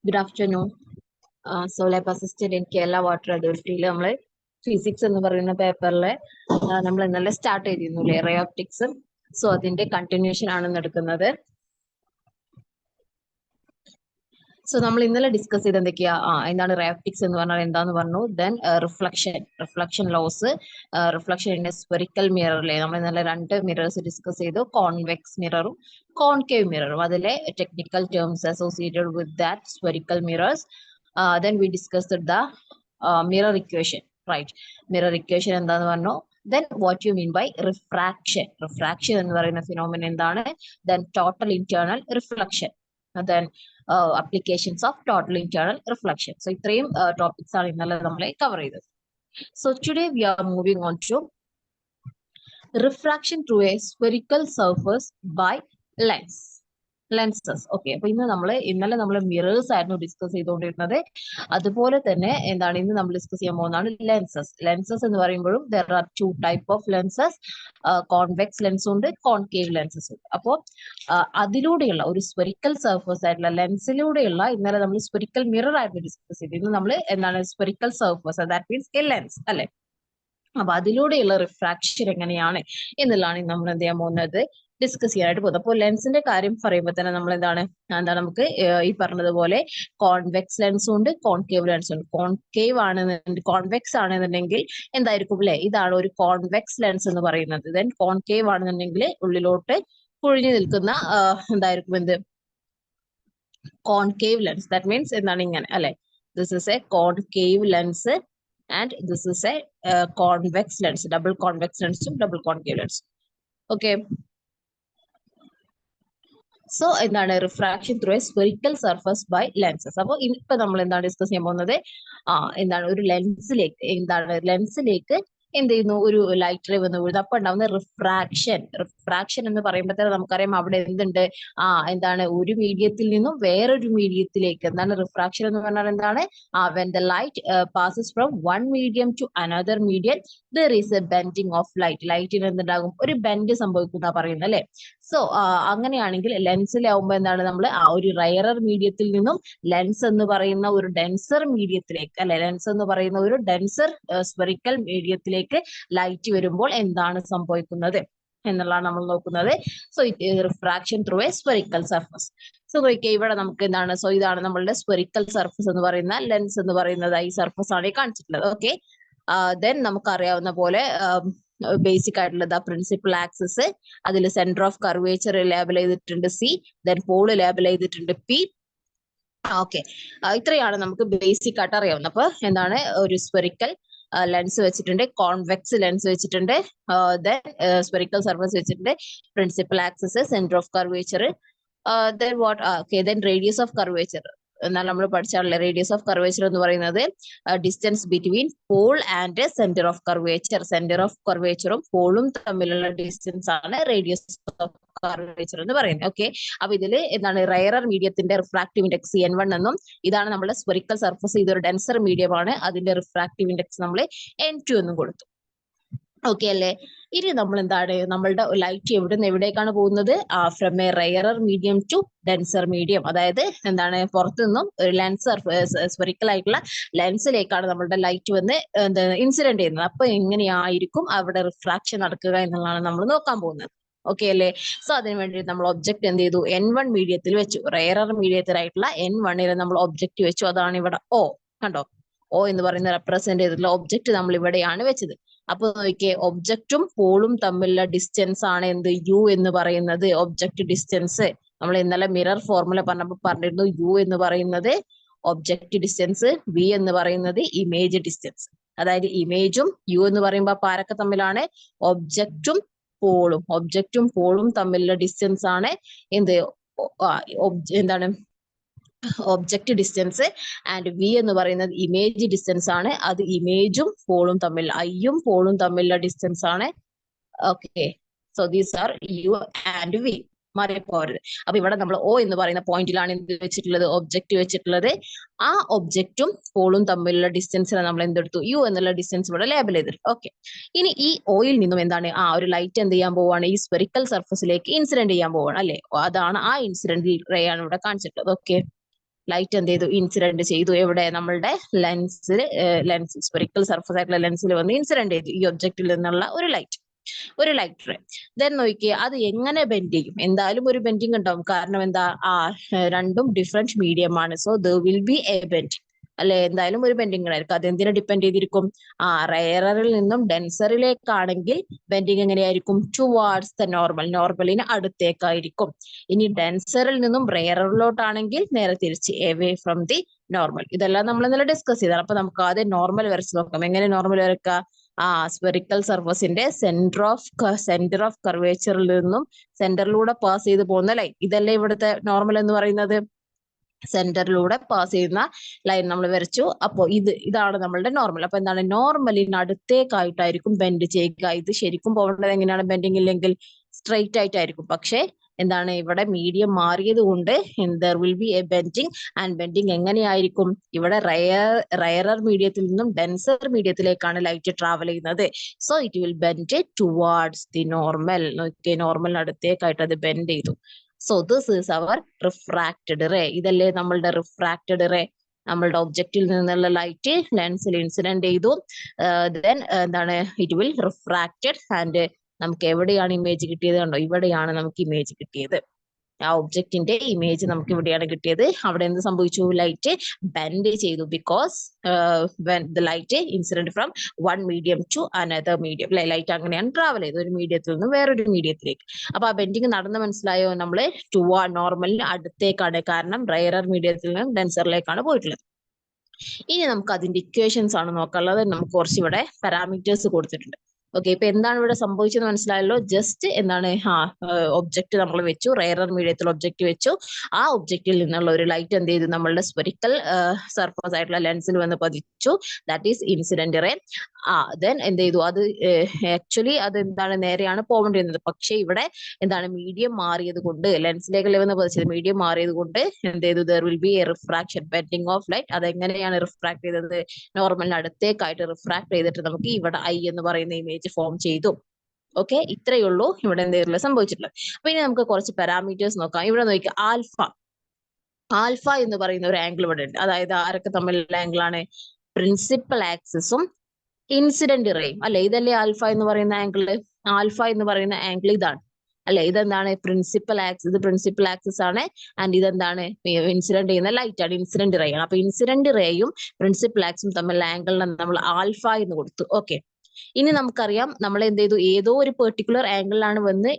Good afternoon. Lab assistant in Kerala Water Authority. നമ്മൾ physics എന്ന് പറയുന്ന പേപ്പറിലെ നമ്മൾ ഇന്നലെ സ്റ്റാർട്ട് ചെയ്തിരുന്നു റേ ഓപ്റ്റിക്സ്. സോ അതിന്റെ കണ്ടിന്യൂഷൻ ആണ് നടക്കുന്നത്. സോ നമ്മൾ ഇന്നലെ ഡിസ്കസ് ചെയ്ത് എന്തൊക്കെയാ എന്താണ് റേ ഓപ്റ്റിക്സ് എന്ന് പറഞ്ഞാൽ എന്താന്ന് പറഞ്ഞു. Then reflection laws, reflection in a spherical മിററിലെ നമ്മൾ ഇന്നലെ രണ്ട് മിറേഴ്സ് ഡിസ്കസ് ചെയ്തു, കോൺവെക്സ് മിററും കോൺകേവ് മിററും. അതിലെ technical terms associated with that spherical mirrors. Then we discussed the mirror equation, right? Mirror equation എന്താന്ന് പറഞ്ഞു. Then what you mean by refraction? Refraction എന്ന് പറയുന്ന phenomenon എന്താണ്? Then total internal reflection. Then applications of total internal reflection. So ഇത്രയും topics ആണ് ഇന്നലെ നമ്മൾ cover ചെയ്തത്. So today we are moving on to refraction through a spherical surface by lenses. Okay, അപ്പൊ ഇന്നലെ നമ്മൾ മിറേഴ്സ് ആയിരുന്നു ഡിസ്കസ് ചെയ്തുകൊണ്ടിരുന്നത്. അതുപോലെ തന്നെ എന്താണ് ഇന്ന് നമ്മൾ ഡിസ്കസ് ചെയ്യാൻ പോകുന്നതാണ് ലെൻസസ് എന്ന് പറയുമ്പോഴും there are two type of lenses, convex lens ഉണ്ട്, കോൺകേവ് ലെൻസസ് ഉണ്ട്. അപ്പോൾ അതിലൂടെയുള്ള ഒരു സ്പെറിക്കൽ സർഫേസ് ആയിട്ടുള്ള ലെൻസിലൂടെയുള്ള ഇന്നലെ നമ്മൾ സ്പെറിക്കൽ മിറർ ആയിരുന്നു ഡിസ്കസ് ചെയ്തത്. ഇന്ന് നമ്മൾ എന്താണ് spherical surface, that means A lens അല്ലെ. അപ്പൊ അതിലൂടെയുള്ള റിഫ്രാക്ഷൻ എങ്ങനെയാണ് എന്നുള്ളതാണ് നമ്മൾ എന്ത് ചെയ്യാൻ പോകുന്നത്, ഡിസ്കസ് ചെയ്യാനായിട്ട് പോകുന്നത്. അപ്പോൾ ലെൻസിന്റെ കാര്യം പറയുമ്പോൾ തന്നെ നമ്മൾ എന്താണ് നമുക്ക് ഈ പറഞ്ഞതുപോലെ കോൺവെക്സ് ലെൻസും ഉണ്ട്, കോൺകേവ് ലെൻസും ഉണ്ട്. കോൺവെക്സ് ആണെന്നുണ്ടെങ്കിൽ എന്തായിരിക്കും അല്ലെ, ഇതാണ് ഒരു കോൺവെക്സ് ലെൻസ് എന്ന് പറയുന്നത്. ദെൻ കോൺകേവ് ആണെന്നുണ്ടെങ്കിൽ ഉള്ളിലോട്ട് കുഴിഞ്ഞു നിൽക്കുന്ന എന്തായിരിക്കും എന്ത്, കോൺകേവ് ലെൻസ്. ദാറ്റ് മീൻസ് എന്താണ് ഇങ്ങനെ അല്ലെ, this is A concave lens and this is a convex lens, double convex lens to double concave lens. Okay, so എന്താണ് refraction through a spherical surface by lenses. അപ്പോൾ ഇപ്പൊ നമ്മൾ എന്താണ് discuss ചെയ്യാൻ പോകുന്നത്, എന്താണ് ഒരു ലെൻസിലേക്ക് എന്ത് ചെയ്യുന്നു, ഒരു ലൈറ്റ് റേ വന്ന് വീഴുന്നു. അപ്പൊ ഉണ്ടാവുന്ന റിഫ്രാക്ഷൻ എന്ന് പറയുമ്പോൾ തന്നെ നമുക്കറിയാം അവിടെ എന്തുണ്ട്, എന്താണ് ഒരു മീഡിയത്തിൽ നിന്നും വേറൊരു മീഡിയത്തിലേക്ക്. എന്താണ് റിഫ്രാക്ഷൻ എന്ന് പറഞ്ഞാൽ എന്താണ്, when the light passes from one medium to another medium there is a bending of light. ലൈറ്റിന് എന്തുണ്ടാകും, ഒരു ബെൻഡ് സംഭവിക്കുന്ന പറയുന്നത് അല്ലെ. സോ അങ്ങനെയാണെങ്കിൽ ലെൻസിലാവുമ്പോൾ എന്താണ്, നമ്മൾ ഒരു റയറർ മീഡിയത്തിൽ നിന്നും ലെൻസ് എന്ന് പറയുന്ന ഒരു ഡെൻസർ മീഡിയത്തിലേക്ക് അല്ലെ, ലെൻസ് എന്ന് പറയുന്ന ഒരു ഡെൻസർ സ്പെറിക്കൽ മീഡിയത്തിലേക്ക് ലൈറ്റ് വരുമ്പോൾ എന്താണ് സംഭവിക്കുന്നത് എന്നുള്ളതാണ് നമ്മൾ നോക്കുന്നത്. So refraction through a spherical surface. So ഇവിടെ നമുക്ക് എന്താണ്, സോ ഇതാണ് നമ്മളുടെ സ്പെറിക്കൽ സർഫസ് എന്ന് പറയുന്ന ലെൻസ് എന്ന് പറയുന്നത് ഈ സർഫസ് ആണ് കാണിച്ചിട്ടുള്ളത്. ഓക്കെ, ദെൻ നമുക്കറിയാവുന്ന പോലെ ബേസിക് ആയിട്ടുള്ളത് പ്രിൻസിപ്പൽ ആക്സിസ്, അതിൽ സെന്റർ ഓഫ് കർവേച്ചർ ലേബൽ ചെയ്തിട്ടുണ്ട് C, ദെൻ പോള് ലേബൽ ചെയ്തിട്ടുണ്ട് P. ഓക്കെ, ഇത്രയാണ് നമുക്ക് ബേസിക് ആയിട്ട് അറിയാവുന്നത്. അപ്പൊ എന്താണ്, ഒരു സ്പെറിക്കൽ ലെൻസ് വെച്ചിട്ടുണ്ട്, കോൺവെക്സ് ലെൻസ് വെച്ചിട്ടുണ്ട്, ദെൻ സ്പെറിക്കൽ സർഫസ് വെച്ചിട്ടുണ്ട്, principal axis, centre of curvature, then then radius of curvature. എന്നാൽ നമ്മൾ പഠിച്ചാണല്ലേ റേഡിയസ് ഓഫ് കർവേച്ചർ എന്ന് പറയുന്നത് distance between pole and centre of curvature. Centre of കർവേച്ചറും പോളും തമ്മിലുള്ള ഡിസ്റ്റൻസ് ആണ് റേഡിയസ് ഓഫ് കർവേച്ചർ എന്ന് പറയുന്നത്. ഓക്കെ, അപ്പൊ ഇതിൽ എന്താണ് റയറർ മീഡിയത്തിന്റെ റിഫ്രാക്റ്റീവ് ഇൻഡെക്സ് N1 എന്നും, ഇതാണ് നമ്മുടെ സ്പെറിക്കൽ സർഫസ്, ഇതൊരു ഡെൻസർ മീഡിയം ആണ്, അതിന്റെ റിഫ്രാക്റ്റീവ് ഇൻഡെക്സ് നമ്മൾ N2 എന്നും കൊടുത്തു. ഓക്കെ അല്ലേ. ഇനി നമ്മൾ എന്താണ്, നമ്മളുടെ ലൈറ്റ് എവിടുന്ന് എവിടേക്കാണ് പോകുന്നത്, from a rarer medium to denser medium. അതായത് എന്താണ്, പുറത്തുനിന്നും ഒരു ലെൻസ് സ്പെറിക്കൽ ആയിട്ടുള്ള ലെൻസിലേക്കാണ് നമ്മളുടെ ലൈറ്റ് വന്ന് ഇൻസിഡന്റ് ചെയ്യുന്നത്. അപ്പൊ എങ്ങനെയായിരിക്കും അവിടെ റിഫ്രാക്ഷൻ നടക്കുക എന്നുള്ളതാണ് നമ്മൾ നോക്കാൻ പോകുന്നത്. ഓക്കെ അല്ലേ. സോ അതിന് വേണ്ടി നമ്മൾ ഒബ്ജക്ട് എന്ത് ചെയ്തു, N1 മീഡിയത്തിൽ വെച്ചു, റയറർ മീഡിയത്തിലായിട്ടുള്ള N1 നമ്മൾ ഒബ്ജക്ട് വെച്ചു. അതാണ് ഇവിടെ O, കണ്ടോ, O എന്ന് പറയുന്ന റെപ്രസെന്റ് ചെയ്തിട്ടുള്ള ഒബ്ജക്ട് നമ്മൾ ഇവിടെയാണ് വെച്ചത്. അപ്പൊ നോക്കിയേ, ഒബ്ജക്റ്റും പോളും തമ്മിലുള്ള ഡിസ്റ്റൻസ് ആണ് എന്ത്, U എന്ന് പറയുന്നത് ഒബ്ജക്ട് ഡിസ്റ്റൻസ്. നമ്മൾ ഇന്നലെ മിറർ ഫോർമുല പറഞ്ഞിരുന്നു, U എന്ന് പറയുന്നത് ഒബ്ജക്ട് ഡിസ്റ്റൻസ്, V എന്ന് പറയുന്നത് ഇമേജ് ഡിസ്റ്റൻസ്. അതായത് ഇമേജും U എന്ന് പറയുമ്പോൾ ആരൊക്കെ തമ്മിലാണ്, ഒബ്ജക്റ്റും പോളും തമ്മിലുള്ള ഡിസ്റ്റൻസ് ആണ് എന്ത്, എന്താണ് ഒബ്ജക്റ്റ് ഡിസ്റ്റൻസ്. ആൻഡ് V എന്ന് പറയുന്നത് ഇമേജ് ഡിസ്റ്റൻസ് ആണ്, അത് ഇമേജും പോളും തമ്മിൽ, ഐയും പോളും തമ്മിലുള്ള ഡിസ്റ്റൻസ് ആണ്. Okay, so these are U and V. മാറിപ്പോകരുത്. അപ്പൊ ഇവിടെ നമ്മൾ O എന്ന് പറയുന്ന പോയിന്റിലാണ് എന്ത് വെച്ചിട്ടുള്ളത്, ഒബ്ജക്റ്റ് വെച്ചിട്ടുള്ളത്. ആ ഒബ്ജക്റ്റും പോളും തമ്മിലുള്ള ഡിസ്റ്റൻസിനെ നമ്മൾ എന്തെടുത്തു, U എന്നുള്ള ഡിസ്റ്റൻസ് ഇവിടെ ലേബൽ ചെയ്തിട്ട്. ഓക്കെ, ഇനി ഈ ഓയിൽ നിന്നും എന്താണ് ഒരു ലൈറ്റ് എന്ത് ചെയ്യാൻ പോവാണ്, ഈ സ്പെറിക്കൽ സർഫസിലേക്ക് ഇൻസിഡന്റ് ചെയ്യാൻ പോവാണ് അല്ലെ. അതാണ് ആ ഇൻസിഡന്റ് റേ ആണ് ഇവിടെ കാണിച്ചിട്ടുള്ളത്. ഓക്കെ, ലൈറ്റ് എന്ത് ചെയ്തു, ഇൻസിഡന്റ് ചെയ്തു. എവിടെ, നമ്മളുടെ ലെൻസ് സ്പെറിക്കൽ സർഫസ് ആയിട്ടുള്ള ലെൻസിൽ വന്ന് ഇൻസിഡന്റ് ചെയ്തു ഈ ഒബ്ജക്റ്റിൽ നിന്നുള്ള ഒരു ലൈറ്റ് റേ. ദെൻ നോക്കിയേ അത് എങ്ങനെ ബെൻഡ് ചെയ്യും. എന്തായാലും ഒരു ബെൻഡിങ് ഉണ്ടാവും. കാരണം എന്താ, രണ്ടും ഡിഫറെന്റ് മീഡിയം ആണ്. So there will be a bending അല്ലെ. എന്തായാലും ഒരു ബെൻഡിങ് ആയിരിക്കും. അത് എന്തിനെ ഡിപ്പെൻഡ് ചെയ്തിരിക്കും, റയറിൽ നിന്നും ഡെൻസറിലേക്കാണെങ്കിൽ ബെൻഡിങ് എങ്ങനെയായിരിക്കും, ടുവാർഡ്സ് ദ നോർമലിന് അടുത്തേക്കായിരിക്കും. ഇനി ഡെൻസറിൽ നിന്നും റയറിലോട്ടാണെങ്കിൽ നേരെ തിരിച്ച്, എവേ ഫ്രം ദി നോർമൽ. ഇതെല്ലാം നമ്മൾ ഇന്നലെ ഡിസ്കസ് ചെയ്തതാണ്. അപ്പൊ നമുക്ക് ആദ്യം നോർമൽ വരച്ച് നോക്കാം. എങ്ങനെ നോർമൽ വരക്കുക, സ്പെറിക്കൽ സർഫസിന്റെ സെന്റർ ഓഫ് കർവേച്ചറിൽ നിന്നും സെന്ററിലൂടെ പാസ് ചെയ്ത് പോകുന്ന ലൈൻ, ഇതല്ലേ ഇവിടുത്തെ നോർമൽ എന്ന് പറയുന്നത്. സെന്ററിലൂടെ പാസ് ചെയ്യുന്ന ലൈൻ നമ്മൾ വരച്ചു. അപ്പോ ഇതാണ് നമ്മളുടെ നോർമൽ. അപ്പൊ എന്താണ്, നോർമലിന് അടുത്തേക്കായിട്ടായിരിക്കും ബെൻഡ് ചെയ്യുക. ഇത് ശരിക്കും പോകേണ്ടത് എങ്ങനെയാണ്, ബെൻഡിങ് ഇല്ലെങ്കിൽ സ്ട്രെയിറ്റ് ആയിട്ടായിരിക്കും. പക്ഷെ എന്താണ്, ഇവിടെ മീഡിയം മാറിയത് കൊണ്ട് there will be a bending. And bending എങ്ങനെയായിരിക്കും, ഇവിടെ റയറർ മീഡിയത്തിൽ നിന്നും ഡെൻസർ മീഡിയത്തിലേക്കാണ് ലൈറ്റ് ട്രാവൽ ചെയ്യുന്നത്. So it will bend towards the normal. നോർമലിന് അടുത്തേക്കായിട്ട് അത് ബെൻഡ് ചെയ്തു. So this is our refracted ray. ഇതല്ലേ നമ്മളുടെ റിഫ്രാക്റ്റഡ് റേ. നമ്മളുടെ ഒബ്ജക്റ്റിൽ നിന്നുള്ള ലൈറ്റ് ലെൻസിൽ ഇൻസിഡന്റ് ചെയ്തു. ദെൻ എന്താണ്, ഇറ്റ് വിൽ റിഫ്രാക്റ്റഡ്. ആൻഡ് നമുക്ക് എവിടെയാണ് ഇമേജ് കിട്ടിയത്, കണ്ടോ, ഇവിടെയാണ് നമുക്ക് ഇമേജ് കിട്ടിയത്. ആ ഒബ്ജക്റ്റിന്റെ ഇമേജ് നമുക്ക് ഇവിടെയാണ് കിട്ടിയത്. അവിടെ എന്ത് സംഭവിച്ചു, ലൈറ്റ് ബെൻഡ് ചെയ്തു. Because the light incident from one medium to another medium. Light അങ്ങനെയാണ് ട്രാവൽ ചെയ്തത്, ഒരു മീഡിയത്തിൽ നിന്ന് വേറൊരു മീഡിയത്തിലേക്ക്. അപ്പൊ ആ ബെൻഡിങ് നടന്ന് മനസ്സിലായോ, നമ്മള് നോർമലിന് അടുത്തേക്കാണ്. കാരണം റയറർ മീഡിയത്തിൽ നിന്ന് ഡെൻസറിലേക്കാണ് പോയിട്ടുള്ളത്. ഇനി നമുക്ക് അതിന്റെ ഇക്വേഷൻസ് ആണ് നോക്കാനുള്ളത്. നമുക്ക് കുറച്ച് ഇവിടെ പാരാമീറ്റേഴ്സ് കൊടുത്തിട്ടുണ്ട്. ഓക്കെ, ഇപ്പൊ എന്താണ് ഇവിടെ സംഭവിച്ചത് മനസ്സിലായല്ലോ. ജസ്റ്റ് എന്താണ്, ഒബ്ജക്റ്റ് നമ്മൾ വെച്ചു, റയറർ മീഡിയത്തിൽ ഒബ്ജക്റ്റ് വെച്ചു. ആ ഒബ്ജക്റ്റിൽ നിന്നുള്ള ഒരു ലൈറ്റ് എന്ത് ചെയ്തു, നമ്മളുടെ സ്പെറിക്കൽ സർഫസ് ആയിട്ടുള്ള ലെൻസിൽ വന്ന് പതിച്ചു. That is incident ray. Then എന്ത് ചെയ്തു, അത് ആക്ച്വലി അത് എന്താണ്, നേരെയാണ് പോകേണ്ടിരുന്നത്. പക്ഷെ ഇവിടെ എന്താണ്, മീഡിയം മാറിയത് കൊണ്ട്, ലെൻസിലേക്ക് വന്ന് പതിച്ചത് മീഡിയം മാറിയത് കൊണ്ട് എന്ത് ചെയ്തു, there will be A refraction, bending of light. അതെങ്ങനെയാണ് റിഫ്രാക്ട് ചെയ്തത്, നോർമലിന് അടുത്തേക്കായിട്ട് റിഫ്രാക്ട് ചെയ്തിട്ട് നമുക്ക് ഇവിടെ ഐ എന്ന് പറയുന്ന ഇമേജ് ഫോം ചെയ്തു. ഓക്കെ, ഇത്രയേ ഉള്ളൂ ഇവിടെ എന്തെങ്കിലും സംഭവിച്ചിട്ടുള്ളത്. അപ്പൊ ഇനി നമുക്ക് കുറച്ച് പാരാമീറ്റേഴ്സ് നോക്കാം. ഇവിടെ നോക്കിയാൽ ആൽഫ എന്ന് പറയുന്ന ഒരു ആംഗിൾ ഇവിടെ ഉണ്ട്. അതായത് ആരൊക്കെ തമ്മിലുള്ള ആംഗിൾ ആണ്, പ്രിൻസിപ്പൽ ആക്സിസും ഇൻസിഡന്റ് റേയും അല്ലെ. ഇതല്ലേ ആൽഫ എന്ന് പറയുന്ന ആംഗിൾ. ആൽഫ എന്ന് പറയുന്ന ആംഗിൾ ഇതാണ് അല്ലെ. ഇതെന്താണ്, പ്രിൻസിപ്പൽ ആക്സിസ്. ഇത് പ്രിൻസിപ്പൽ ആക്സിസ് ആണ്. ആൻഡ് ഇതെന്താണ്, ഇൻസിഡന്റ് ചെയ്യുന്ന ലൈറ്റ് ആണ്, ഇൻസിഡന്റ് റേ ആണ്. അപ്പൊ ഇൻസിഡന്റ് റേയും പ്രിൻസിപ്പൽ ആക്സും തമ്മിലുള്ള ആംഗിളിനെ നമ്മൾ ആൽഫ എന്ന് കൊടുത്തു. ഓക്കെ, ഇനി നമുക്കറിയാം നമ്മൾ എന്ത് ചെയ്തു, ഏതോ ഒരു പെർട്ടിക്കുലർ ആംഗിളിലാണ് വന്ന്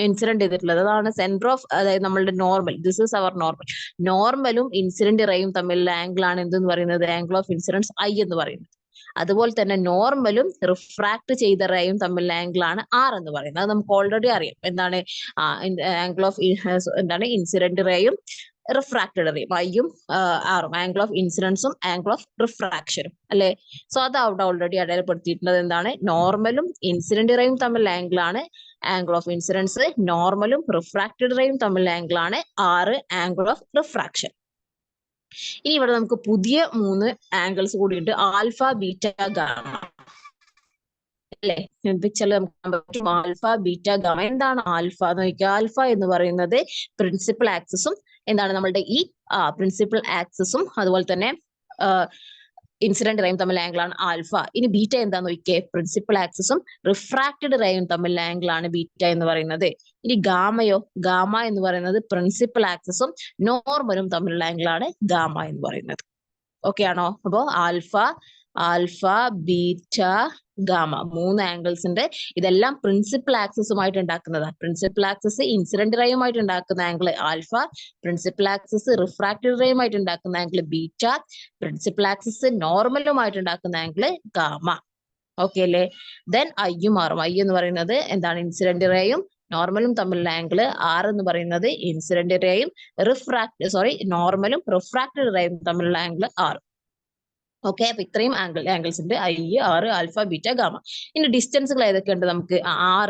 ഇൻസിഡന്റ് ചെയ്തിട്ടുള്ളത്. അതാണ് സെന്റർ ഓഫ്, അതായത് നമ്മളുടെ normal. This is our normal. നോർമലും ഇൻസിഡന്റ് റേയും തമ്മിലുള്ള ആംഗിൾ ആണ് എന്തെന്ന് പറയുന്നത്, ആംഗിൾ ഓഫ് ഇൻസിഡൻസ് ഐ എന്ന് പറയുന്നത്. അതുപോലെ തന്നെ നോർമലും റിഫ്രാക്ട് ചെയ്ത റേയും തമ്മിലുള്ള ആംഗിൾ ആണ് ആർ എന്ന് പറയുന്നത്. അത് നമുക്ക് ഓൾറെഡി അറിയാം. എന്താണ്, ആംഗിൾ ഓഫ് എന്താണ്, ഇൻസിഡന്റ് റേയും റിഫ്രാക്റ്റഡ് റേയും, ഐയും ആറും, ആംഗിൾ ഓഫ് ഇൻസിഡൻസും ആംഗിൾ ഓഫ് റിഫ്രാക്ഷനും അല്ലെ. സോ അത് അവിടെ ഓൾറെഡി അടയാളപ്പെടുത്തിയിട്ടുള്ളത്. എന്താണ്, നോർമലും ഇൻസിഡന്റ് റേയും തമ്മിലുള്ള ആംഗിൾ ആണ് ആംഗിൾ ഓഫ് ഇൻസിഡൻസ്. നോർമലും റിഫ്രാക്റ്റഡ് റേയും തമ്മിലുള്ള ആംഗിൾ ആണ് ആറ്, ആംഗിൾ ഓഫ് റിഫ്രാക്ഷൻ. ഇനി ഇവിടെ നമുക്ക് പുതിയ 3 ആംഗിൾസ് കൂടിയുണ്ട്, ആൽഫ, ബീറ്റ, ഗാമ അല്ലെ. പിക്ചറിൽ നമുക്ക് ആൽഫ, ബീറ്റ, ഗാമ. എന്താണ് ആൽഫ എന്ന് നോക്കിയാൽ, ആൽഫ എന്ന് പറയുന്നത് പ്രിൻസിപ്പൽ ആക്സിസും എന്താണ്, നമ്മളുടെ ഈ പ്രിൻസിപ്പൽ ആക്സിസും അതുപോലെ തന്നെ ഇൻസിഡന്റ് റേയും തമ്മിലുള്ള ആംഗിൾ ആണ് ആൽഫ. ഇനി ബീറ്റ എന്താന്ന് നോക്കിയേ, പ്രിൻസിപ്പൽ ആക്സിസും റിഫ്രാക്റ്റഡ് റേയും തമ്മിലുള്ള ആംഗിൾ ആണ് ബീറ്റ എന്ന് പറയുന്നത്. ഇനി ഗാമയോ, ഗാമ എന്ന് പറയുന്നത് പ്രിൻസിപ്പൽ ആക്സിസും നോർമലും തമ്മിലുള്ള ആംഗിൾ ആണ് ഗാമ എന്ന് പറയുന്നത്. ഓക്കെ ആണോ? അപ്പോ ആൽഫ, ബീറ്റ, ഗാമ 3 ആംഗിൾസ് ഉണ്ട്. ഇതെല്ലാം പ്രിൻസിപ്പൽ ആക്സിസുമായിട്ട് ഉണ്ടാക്കുന്നതാണ്. പ്രിൻസിപ്പൽ ആക്സിസ് ഇൻസിഡന്റ് റേയുമായിട്ട് ഉണ്ടാക്കുന്ന angle alpha, principal axis refracted റേയുമായിട്ട് ഉണ്ടാക്കുന്ന ആംഗിൾ ബീറ്റ, പ്രിൻസിപ്പൽ ആക്സിസ് നോർമലുമായിട്ട് ഉണ്ടാക്കുന്ന ആംഗിൾ ഗാമ. ഓക്കെ അല്ലേ? ദെൻ ഐയും ആറും. ഐ എന്ന് പറയുന്നത് എന്താണ്, ഇൻസിഡന്റ് റേയും നോർമലും തമ്മിലുള്ള ആംഗിൾ. ആർ എന്ന് പറയുന്നത് ഇൻസിഡന്റ് റേയും നോർമലും റിഫ്രാക്റ്റഡ് റേയും തമ്മിലുള്ള ആംഗിൾ 6. ഓക്കെ, അപ്പൊ ഇത്രയും ആംഗിൾസ് ഉണ്ട്, I, R, alpha, beta, gamma. ഇനി ഡിസ്റ്റൻസുകൾ ഏതൊക്കെ ഉണ്ട്? നമുക്ക്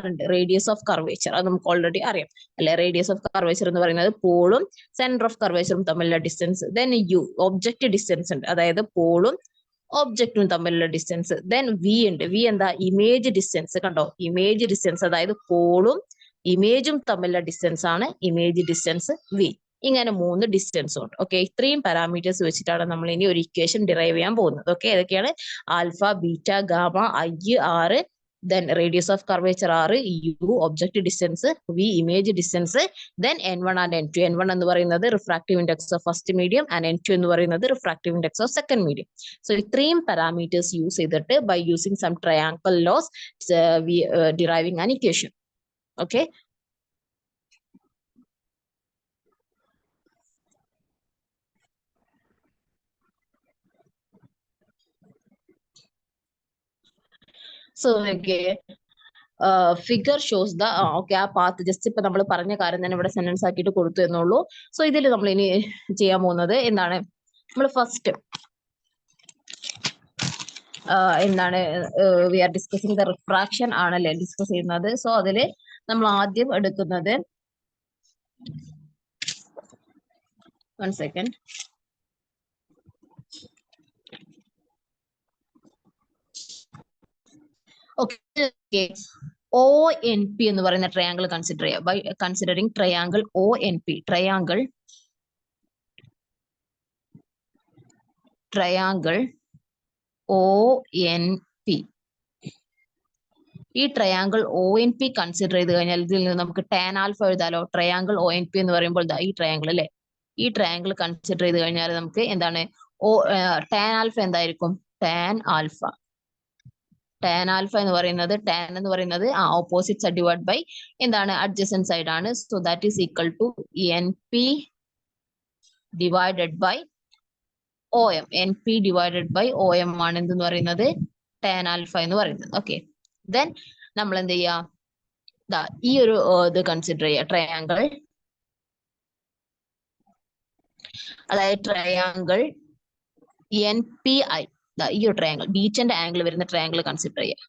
ഉണ്ട്, റേഡിയസ് ഓഫ് കർവേച്ചർ, അത് നമുക്ക് ഓൾറെഡി അറിയാം അല്ലെ. റേഡിയസ് ഓഫ് കർവേച്ചർ എന്ന് പറയുന്നത് പോളും സെന്റർ ഓഫ് കർവേച്ചറും തമ്മിലുള്ള distance. Then you, object distance ഉണ്ട്, അതായത് പോളും ഒബ്ജക്റ്റും തമ്മിലുള്ള ഡിസ്റ്റൻസ്. ദെൻ വി ഉണ്ട്, വി എന്താ? Image distance. കണ്ടോ, ഇമേജ് ഡിസ്റ്റൻസ്, അതായത് പോളും ഇമേജും തമ്മിലുള്ള ഡിസ്റ്റൻസ് ആണ് ഇമേജ് ഡിസ്റ്റൻസ് വി. ഇങ്ങനെ 3 ഡിസ്റ്റൻസും ഉണ്ട്. ഓക്കെ, ഇത്രയും പാരാമീറ്റേഴ്സ് വെച്ചിട്ടാണ് നമ്മൾ ഇനി ഒരു ഇക്വേഷൻ ഡിറൈവ് ചെയ്യാൻ പോകുന്നത്. ഓക്കെ, ഏതൊക്കെയാണ്? Alpha, beta, gamma, I, R, then radius of curvature R, U object distance, V image distance, then N1 and N2. N1 എന്ന് പറയുന്നത് refractive index of first medium and N2 എന്ന് പറയുന്നത് refractive index of second medium. So ഇത്രയും parameters use ചെയ്തിട്ട് by using some triangle laws we deriving an equation. Okay, so figure shows the okay ആ path. Just ഇപ്പൊ നമ്മൾ പറഞ്ഞ കാര്യം തന്നെ ഇവിടെ സെന്റൻസ് ആക്കിയിട്ട് കൊടുത്തു എന്നുള്ളൂ. സോ ഇതിൽ നമ്മൾ ഇനി ചെയ്യാൻ പോകുന്നത് എന്താണ്? നമ്മൾ ഫസ്റ്റ് എന്താണ് we are discussing the refraction ആണല്ലേ ഡിസ്കസ് ചെയ്യുന്നത്. സോ അതില് നമ്മൾ ആദ്യം എടുക്കുന്നത്, 1 സെക്കൻഡ്, ഓക്കെ, ONP എന്ന് പറയുന്ന ട്രയാങ്കിൾ കൺസിഡർ ചെയ്യുക. By considering triangle ONP, triangle ONP. ഈ ട്രയാങ്കിൾ ONP കൺസിഡർ ചെയ്ത് കഴിഞ്ഞാൽ ഇതിൽ നിന്ന് നമുക്ക് ടാൻ ആൽഫ എഴുതാലോ. ട്രയാങ്കിൾ ONP എന്ന് പറയുമ്പോൾ ഈ ട്രയാങ്കിൾ അല്ലെ, ഈ ട്രയാങ്കിൾ കൺസിഡർ ചെയ്ത് കഴിഞ്ഞാൽ നമുക്ക് എന്താണ്? ടാൻ ആൽഫ എന്തായിരിക്കും? ടാൻ ആൽഫ എന്ന് പറയുന്നത്, ടാൻ എന്ന് പറയുന്നത് ഓപ്പോസിറ്റ് സൈഡ് ഡിവൈഡ് ബൈ എന്താണ്? അഡ്ജസന്റ് സൈഡ് ആണ്. So that is equal to NP divided by OM. NP divided by OM ആണ് എന്തെന്ന് പറയുന്നത്? ടാൻ ആൽഫ എന്ന് പറയുന്നത്. ഓക്കെ, ദെൻ നമ്മൾ എന്ത് ചെയ്യാ? ഈ ഒരു ഇത് കൺസിഡർ ചെയ്യുക, ട്രയാങ്കിൾ, അതായത് ട്രയാങ്കിൾ NPI. ഈ ഒരു ട്രയാങ്കിൾ, ബീറ്റന്റെ ആംഗിൾ വരുന്ന ട്രയാങ്കിൾ കൺസിഡർ ചെയ്യുക.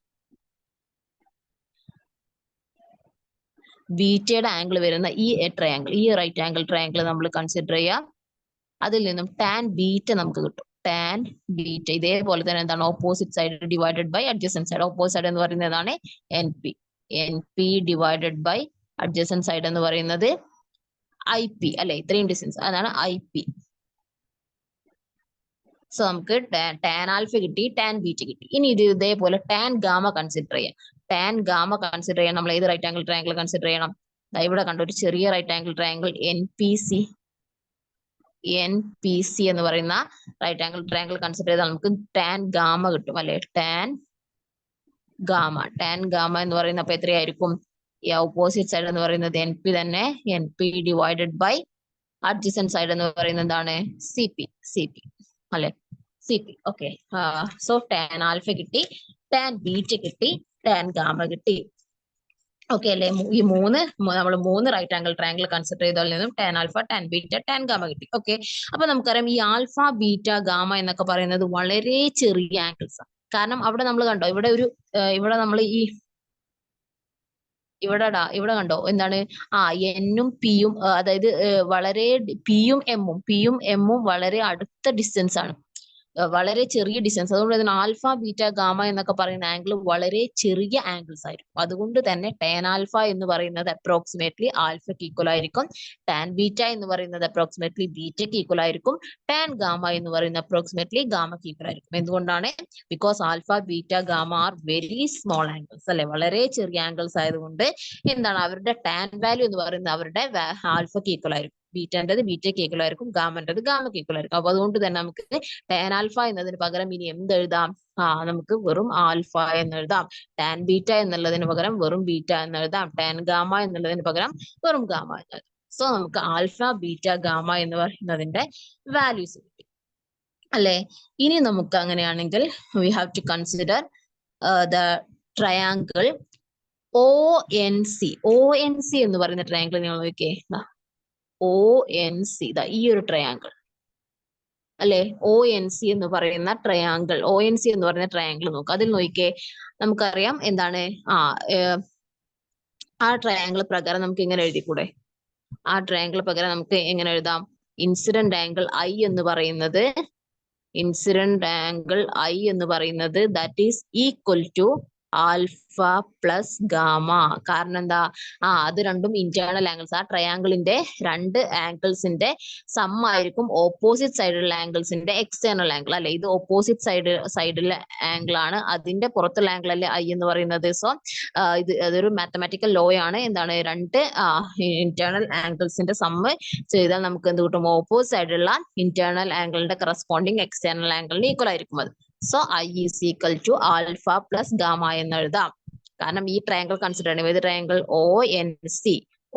ബീറ്റയുടെ ആംഗിൾ വരുന്ന ഈ ട്രയാങ്കിൾ, ഈ റൈറ്റ് ആംഗിൾ ട്രയാങ്കിൾ നമ്മൾ കൺസിഡർ ചെയ്യുക. അതിൽ നിന്നും ടാൻ ബീറ്റ നമുക്ക് കിട്ടും. ടാൻ ബീറ്റ ഇതേപോലെ തന്നെ എന്താണ്? Opposite side divided by adjacent side. Opposite side എന്ന് പറയുന്നത് എന്താണ്? NP divided by adjacent side എന്ന് പറയുന്നത് IP അല്ലെ. ഇത്രയും ഡിസ്റ്റൻസ്, അതാണ് IP. സോ നമുക്ക് ടാൻ ആൽഫ കിട്ടി, ടാൻ ബീറ്റ കിട്ടി. ഇനി ഇത് ഇതേപോലെ ടാൻ ഗാമ കൺസിഡർ ചെയ്യാം. ടാൻ ഗാമ കൺസിഡർ ചെയ്യാൻ നമ്മൾ ഏത് റൈറ്റ് ആംഗിൾ ട്രയാങ്കിൾ കൺസിഡർ ചെയ്യണം? ഇവിടെ കണ്ടോ, ഒരു ചെറിയ റൈറ്റ് ആംഗിൾ ട്രയാങ്കിൾ NPC എന്ന് പറയുന്ന റൈറ്റ് ആംഗിൾ ട്രയാങ്കിൾ കൺസിഡർ ചെയ്താൽ നമുക്ക് ടാൻ ഗാമ കിട്ടും അല്ലെ. ടാൻ ഗാമ എന്ന് പറയുന്നത് അപ്പൊ എത്രയായിരിക്കും? ഈ ഓപ്പോസിറ്റ് സൈഡ് എന്ന് പറയുന്നത് NP തന്നെ, NP divided by adjacent side എന്ന് പറയുന്നത് എന്താണ്? CP അല്ലെ, CP. Okay, so tan alpha കിട്ടി, ടാൻ ബീറ്റ കിട്ടി, ടാൻ ഗാമ കിട്ടി. ഓക്കെ അല്ലെ. ഈ നമ്മൾ മൂന്ന് റൈറ്റ് ആംഗിൾ ട്രയാങ്കിൾ കൺസിഡർ ചെയ്തതിൽ നിന്നും tan alpha, tan beta, tan gamma കിട്ടി. ഓക്കെ, അപ്പൊ നമുക്കറിയാം ഈ ആൽഫ, ബീറ്റ, ഗാമ എന്നൊക്കെ പറയുന്നത് വളരെ ചെറിയ ആംഗിൾസ് ആണ്. കാരണം അവിടെ നമ്മൾ കണ്ടോ, ഇവിടെ നമ്മൾ ഇവിടെ കണ്ടോ എന്താണ്? എന്നും പിയും, അതായത് വളരെ പിയും എമ്മും വളരെ അടുത്ത ഡിസ്റ്റൻസ് ആണ്, വളരെ ചെറിയ ഡിസ്റ്റൻസ്. അതുകൊണ്ട് തന്നെ ആൽഫ, ബീറ്റ, ഗാമ എന്നൊക്കെ പറയുന്ന ആംഗിൾ വളരെ ചെറിയ ആംഗിൾസ് ആയിരിക്കും. അതുകൊണ്ട് തന്നെ ടാൻ ആൽഫ എന്ന് പറയുന്നത് അപ്രോക്സിമേറ്റ്ലി ആൽഫയ്ക്ക് ഈക്വൽ ആയിരിക്കും. ടാൻ ബീറ്റ എന്ന് പറയുന്നത് അപ്രോക്സിമേറ്റ്ലി ബീറ്റയ്ക്ക് ഈക്വൽ ആയിരിക്കും. ടാൻ ഗാമ എന്ന് പറയുന്നത് അപ്രോക്സിമേറ്റ്ലി ഗാമയ്ക്ക് ഈക്വൽ ആയിരിക്കും. എന്തുകൊണ്ടാണ്? Because alpha, beta, gamma are very small angles അല്ലെ, വളരെ ചെറിയ ആംഗിൾസ് ആയതുകൊണ്ട് എന്താണ് അവരുടെ ടാൻ വാല്യൂ എന്ന് പറയുന്നത് അവരുടെ ആൽഫയ്ക്ക് ഈക്വൽ ആയിരിക്കും. ബീറ്റന്റേത് ബീറ്റയ്ക്ക് ഈക്വൽ ആയിരിക്കും, ഗാമന്റേത് ഗാമയ്ക്ക് ഈക്വൽ ആയിരിക്കും. അപ്പൊ അതുകൊണ്ട് തന്നെ നമുക്ക് ടാൻ ആൽഫ എന്നതിന് പകരം ഇനി എന്തെഴുതാം? നമുക്ക് വെറും ആൽഫ എന്നെഴുതാം. ടാൻ ബീറ്റ എന്നുള്ളതിന് പകരം വെറും ബീറ്റ എന്നെഴുതാം. ടാൻ ഗാമ എന്നുള്ളതിന് പകരം വെറും ഗാമ എന്നെഴുതാം. സോ നമുക്ക് ആൽഫ, ബീറ്റ, ഗാമ എന്ന് പറയുന്നതിന്റെ വാല്യൂസ് കിട്ടി അല്ലെ. ഇനി നമുക്ക് അങ്ങനെയാണെങ്കിൽ we have to consider the triangle ONC. ONC എന്ന് പറയുന്ന ട്രയാങ്കിൾ നിങ്ങൾ നോക്കിയേ, ONC ഈ ഒരു ട്രയാങ്കിൾ. അല്ലെ ONC എന്ന് പറയുന്ന ട്രയാങ്കിൾ, ONC എന്ന് പറയുന്ന ട്രയാങ്കിൾ നോക്കുക. അതിൽ നോക്കിക്കേ, നമുക്കറിയാം എന്താണ് ആ ട്രയാങ്കിൾ പ്രകാരം നമുക്ക് ഇങ്ങനെ എഴുതിക്കൂടെ? ആ ട്രയാങ്കിൾ പ്രകാരം നമുക്ക് എങ്ങനെ എഴുതാം? ഇൻസിഡന്റ് ആംഗിൾ I എന്ന് പറയുന്നത്, ഇൻസിഡന്റ് ആംഗിൾ I എന്ന് പറയുന്നത് that is equal to alpha plus gamma. കാരണം എന്താ? അത് രണ്ടും ഇന്റേണൽ ആംഗിൾസ്. ആ ട്രയാങ്കിളിന്റെ രണ്ട് ആംഗിൾസിന്റെ സം ആയിരിക്കും ഓപ്പോസിറ്റ് സൈഡിലുള്ള ആംഗിൾസിന്റെ എക്സ്റ്റേണൽ ആംഗിൾ. അല്ലെ, ഇത് ഓപ്പോസിറ്റ് സൈഡിലെ ആംഗിൾ ആണ്, അതിന്റെ പുറത്തുള്ള ആംഗിൾ അല്ലേ I എന്ന് പറയുന്നത്. സോ അതൊരു മാത്തമാറ്റിക്കൽ ലോ ആണ്. എന്താണ്? രണ്ട് ഇന്റേണൽ ആംഗിൾസിന്റെ സമ്മ് ചെയ്താൽ നമുക്ക് എന്ത് കിട്ടും? ഓപ്പോസിറ്റ് സൈഡിലുള്ള ഇന്റേണൽ ആംഗിളിന്റെ കറസ്പോണ്ടിങ് എക്സ്റ്റേണൽ ആംഗിളിന് ഈക്വൽ ആയിരിക്കും അത്. So I is equal to alpha plus gamma എന്ന് എഴുതാം. കാരണം ഈ ട്രയാങ്കിൾ കൺസിഡർ ചെയ്യണം. ഏത് ട്രയാങ്കിൾ?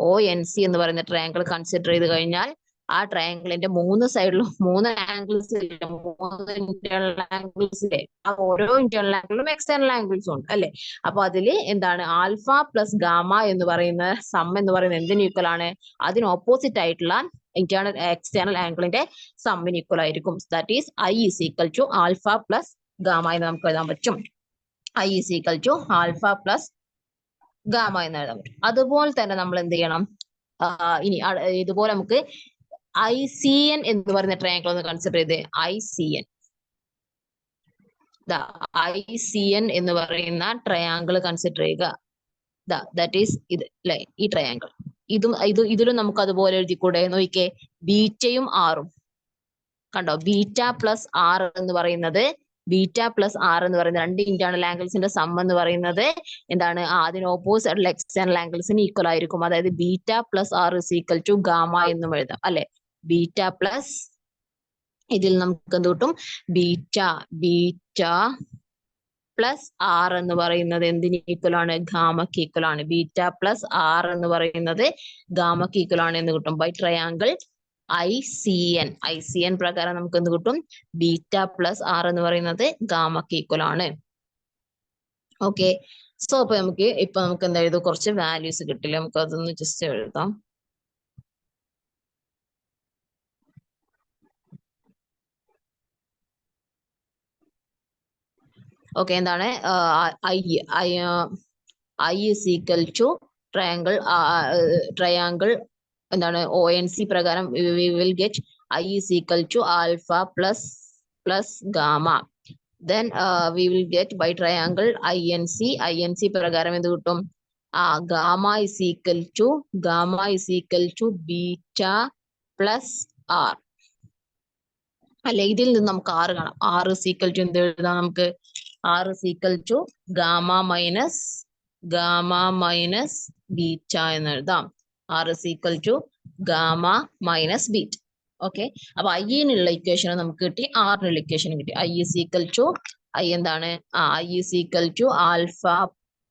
ONC എന്ന് പറയുന്ന ട്രയാങ്കിൾ കൺസിഡർ ചെയ്ത് കഴിഞ്ഞാൽ ആ ട്രയാങ്കിളിന്റെ മൂന്ന് സൈഡിലും മൂന്ന് ആംഗിൾസ്, മൂന്ന് ഇന്റേണൽ ആംഗിൾസിലെ ആ ഓരോ ഇന്റേണൽ ആംഗിളിലും എക്സ്റ്റേണൽ ആംഗിൾസും ഉണ്ട് അല്ലെ. അപ്പൊ അതില് എന്താണ്? ആൽഫ പ്ലസ് ഗാമ എന്ന് പറയുന്ന സം എന്ന് പറയുന്നത് എന്തിന് ഈക്വൽ ആണ്? അതിന് ഓപ്പോസിറ്റ് ആയിട്ടുള്ള ഇന്റേണൽ എക്സ്റ്റേണൽ ആംഗിളിന്റെ സമ്മിന് ഈക്വൽ ആയിരിക്കും. That is I is equal to alpha plus gamma എന്ന് നമുക്ക് എഴുതാൻ പറ്റും. I is equal to alpha plus gamma എന്ന് എഴുതാൻ പറ്റും. അതുപോലെ തന്നെ നമ്മൾ എന്ത് ചെയ്യണം? ഇനി ഇതുപോലെ നമുക്ക് ICN എന്ന് പറയുന്ന ട്രയാങ്കിൾ ഒന്ന് കൺസിഡർ ചെയ്ത്. ICN എന്ന് പറയുന്ന ട്രയാങ്കിൾ കൺസിഡർ ചെയ്യുക. ദാറ്റ് ഈസ് ഇത് അല്ലെ, ഈ ട്രയാങ്കിൾ. ഇതിലും നമുക്ക് അതുപോലെ എഴുതിക്കൂടെ? നോക്കിക്കേ, ബീറ്റയും ആറും കണ്ടോ? ബീറ്റ പ്ലസ് ആർ എന്ന് പറയുന്നത് രണ്ട് ഇന്റേണൽ ആംഗിൾസിന്റെ സം എന്ന് പറയുന്നത് എന്താണ്? അതിന് ഓപ്പോസിറ്റ് ആയിട്ടുള്ള എക്സ്റ്റേണൽ ആംഗിൾസിന് ഈക്വൽ ആയിരിക്കും. അതായത് beta plus R is equal to gamma എന്നും എഴുതാം അല്ലെ. ബീറ്റ പ്ലസ്, ഇതിൽ നമുക്ക് എന്ത് കിട്ടും? ബീറ്റ പ്ലസ് ആർ എന്ന് പറയുന്നത് എന്തിന് ഈക്വൽ ആണ്? ഗാമക്ക് ഈക്വൽ ആണ്. ബീറ്റ പ്ലസ് ആർ എന്ന് പറയുന്നത് ഗാമക്ക് ഈക്വൽ ആണ് എന്ന് കിട്ടും ബൈ ട്രയാങ്കിൾ ICN പ്രകാരം നമുക്ക് എന്ത് കിട്ടും? ബീറ്റ പ്ലസ് ആർ എന്ന് പറയുന്നത് ഗാമക്ക് ഈക്വൽ ആണ്. ഓക്കെ, സോ അപ്പൊ നമുക്ക് എന്താ എഴുതും? കുറച്ച് വാല്യൂസ് കിട്ടില്ല, നമുക്ക് അതൊന്ന് ജസ്റ്റ് എഴുതാം. ഓക്കെ, എന്താണ്? I is equal to triangle എന്താണ്? ONC പ്രകാരം we will get I is equal to alpha plus gamma. Then we will get by triangle INC പ്രകാരം എന്ത് കിട്ടും? gamma is equal to beta plus R അല്ലെ. ഇതിൽ നിന്ന് നമുക്ക് R കാണാം. R is equal to എന്ത് എഴുതാം നമുക്ക്? R is equal to gamma minus beta എന്ന് എഴുതാം. R is equal to gamma minus beta. Okay, അപ്പൊ ഐനുള്ള ഇക്വേഷൻ നമുക്ക് കിട്ടി, ആറിനുള്ള ഇക്വേഷൻ കിട്ടി. I is equal to എന്താണ്? I is equal to alpha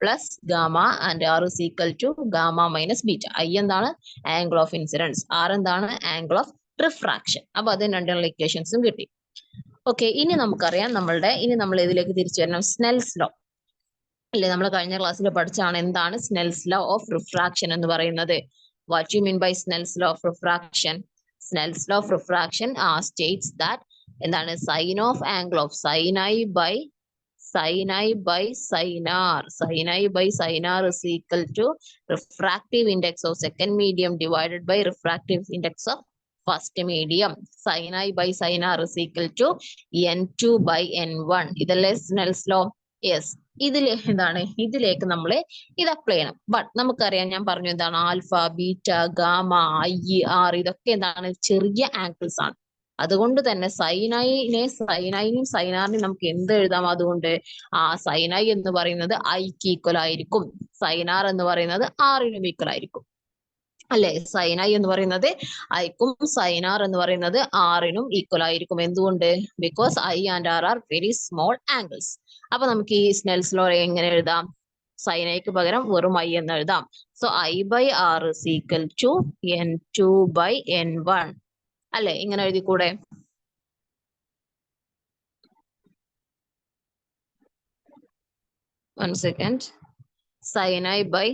plus gamma and R is equal to gamma minus beta. I എന്താണ്? Angle of incidence. R എന്താണ്? Angle of refraction. അപ്പൊ അതിന് രണ്ടുള്ള ഇക്വേഷൻസും കിട്ടി. ഓക്കെ, ഇനി നമുക്കറിയാം ഇനി നമ്മൾ ഇതിലേക്ക് തിരിച്ചു വരണം. സ്നെൽസ് ലോ അല്ലെ, നമ്മൾ കഴിഞ്ഞ ക്ലാസ്സിൽ പഠിച്ചാണ്. എന്താണ് സ്നെൽസ് ലോ ഓഫ് റിഫ്രാക്ഷൻ എന്ന് പറയുന്നത്? What you mean by Snell's law of refraction? Snell's law of refraction states that എന്താണ്? Sine of angle of sin I by sin r is equal to refractive index of second medium divided by refractive index of first medium. Sin I by sin r is equal to n2 by n1. ഇതല്ലേ Snell's law? Yes. ഇതിലേക്ക് നമ്മൾ ഇത് apply ചെയ്യണം. But നമുക്കറിയാം, ഞാൻ പറഞ്ഞു എന്താണ്? Alpha, beta, gamma, I, R ഇതൊക്കെ എന്താണ്? ചെറിയ ആംഗിൾസ് ആണ്. അതുകൊണ്ട് തന്നെ സൈനൈനും സൈനാറിനെയും നമുക്ക് എന്ത് എഴുതാം? അതുകൊണ്ട് സൈനൈ എന്ന് പറയുന്നത് ഐക്ക് ഈക്വൽ ആയിരിക്കും, സൈനാർ എന്ന് പറയുന്നത് ആറിനും ഈക്വൽ ആയിരിക്കും അല്ലെ. സൈനൈ എന്ന് പറയുന്നത് ഐക്കും സൈനാർ എന്ന് പറയുന്നത് ആറിനും ഈക്വൽ ആയിരിക്കും. എന്തുകൊണ്ട്? Because I and R are very small angles. അപ്പൊ നമുക്ക് ഈ സ്നെൽസ് ലോ എങ്ങനെ എഴുതാം? സൈനൈക്ക് പകരം വെറും I എന്ന് എഴുതാം. So I by R is equal to n2 by n1 അല്ലെ. ഇങ്ങനെ എഴുതിക്കൂടെ? One second. Sin I by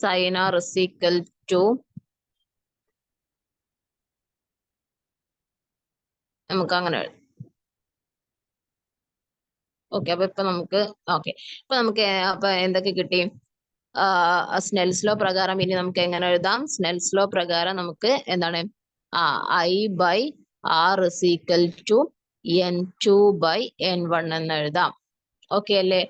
sin R is equal to n2 by n1. Sin I by sin R is equal to n2 by n1. Sin R is equal to n2 by n1 അല്ലെ. ഇങ്ങനെ എഴുതിക്കൂടെ? നമുക്ക് അങ്ങനെ okay. അപ്പൊ ഇപ്പൊ നമുക്ക് okay, ഇപ്പൊ നമുക്ക് അപ്പൊ എന്തൊക്കെ കിട്ടി? സ്നെൽസ് ലോ പ്രകാരം ഇനി നമുക്ക് എങ്ങനെ എഴുതാം? സ്നെൽസ് ലോ പ്രകാരം നമുക്ക് എന്താണ് I/R is equal to N2/N1 എന്ന് എഴുതാം. ഓക്കെ അല്ലേ?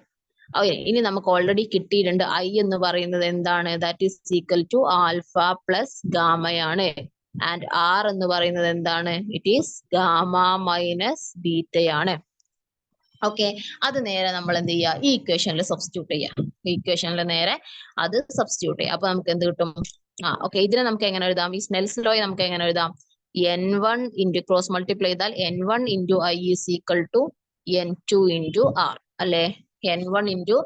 ഇനി നമുക്ക് ഓൾറെഡി കിട്ടിയിട്ടുണ്ട് I എന്ന് പറയുന്നത് എന്താണ്? That is equal to alpha plus ഗാമയാണ്. ആൻഡ് R എന്ന് പറയുന്നത് എന്താണ്? ഇറ്റ് ഈസ് ഗാമ മൈനസ് ബീറ്റയാണ്. ഓക്കെ, അത് നേരെ നമ്മൾ എന്ത് ചെയ്യുക? ഈ ഇക്വേഷനിൽ സബ്സ്റ്റിറ്റ്യൂട്ട് ചെയ്യാം. ഇക്വേഷനിൽ നേരെ അത് സബ്സ്റ്റിറ്റ്യൂട്ട് ചെയ്യാം. അപ്പൊ നമുക്ക് എന്ത് കിട്ടും? ഓക്കെ, ഇതിനെ നമുക്ക് എങ്ങനെ എഴുതാം? ഈ സ്നെൽസ് ലോ നമുക്ക് എങ്ങനെ എഴുതാം? N1 ഇൻറ്റു ക്രോസ് മൾട്ടിപ്ലൈ ചെയ്താൽ N1 into I is equal to N2 into R അല്ലെ? N1 into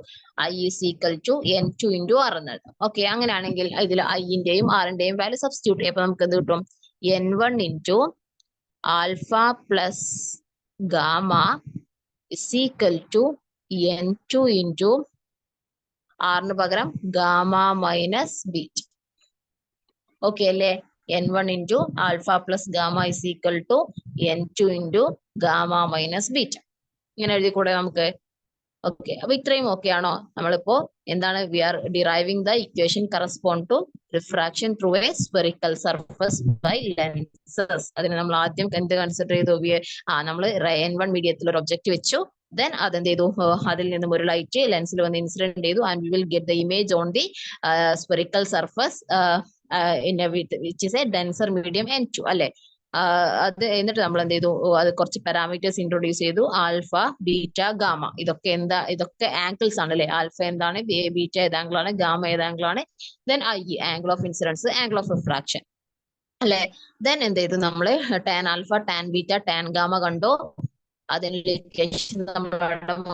I is equal to N2 into R എന്ന് എഴുതാം. ഓക്കെ, അങ്ങനെയാണെങ്കിൽ ഇതിൽ I-ന്റെയും R-ന്റെയും വാല്യൂ സബ്സ്റ്റിറ്റ്യൂട്ട് ചെയ്യാം. അപ്പൊ നമുക്ക് എന്ത് കിട്ടും? N1 into alpha plus gamma is equal to N2 into R ന് പകരം ഗാമ മൈനസ് ബീറ്റ. ഓക്കെ അല്ലേ? N1 into alpha plus gamma is equal to N2 into gamma minus beta. ഇങ്ങനെ എഴുതിക്കൂടെ നമുക്ക്? ഓക്കെ, അപ്പൊ ഇത്രയും ഓക്കെ ആണോ? നമ്മളിപ്പോ എന്താണ്? We are deriving the equation correspond to refraction through a spherical surface by lenses. അതിന് നമ്മൾ ആദ്യം എന്ത് കൺസിഡർ ചെയ്തു? നമ്മൾ N1 മീഡിയത്തിൽ ഒരു ഒബ്ജക്റ്റ് വെച്ചു. ദെൻ അതെന്ത് ചെയ്തു? അതിൽ നിന്നും ഒരു ലൈറ്റ് ലെൻസിൽ വന്ന് ഇൻസിഡന്റ് ചെയ്തു. And we will get the image on the spherical surface which is A denser medium N2 അല്ലെ? അത് എന്നിട്ട് നമ്മൾ എന്ത് ചെയ്തു? അത് കുറച്ച് പാരാമീറ്റേഴ്സ് ഇൻട്രൊഡ്യൂസ് ചെയ്തു. Alpha, beta, gamma. ഇതൊക്കെ എന്താ? ഇതൊക്കെ ആംഗിൾസ് ആണ് അല്ലെ? ആൽഫ എന്താണ്? ബീറ്റ ഏത് ആംഗിൾ ആണ്? ഗാമ ഏത് ആംഗിൾ ആണ്? Then I, angle of incidence, angle of refraction അല്ലെ? ദെൻ എന്ത് ചെയ്തു? നമ്മള് tan alpha, tan beta, tan gamma കണ്ടു. അതിന്റെ ഇക്വേഷൻ നമ്മൾ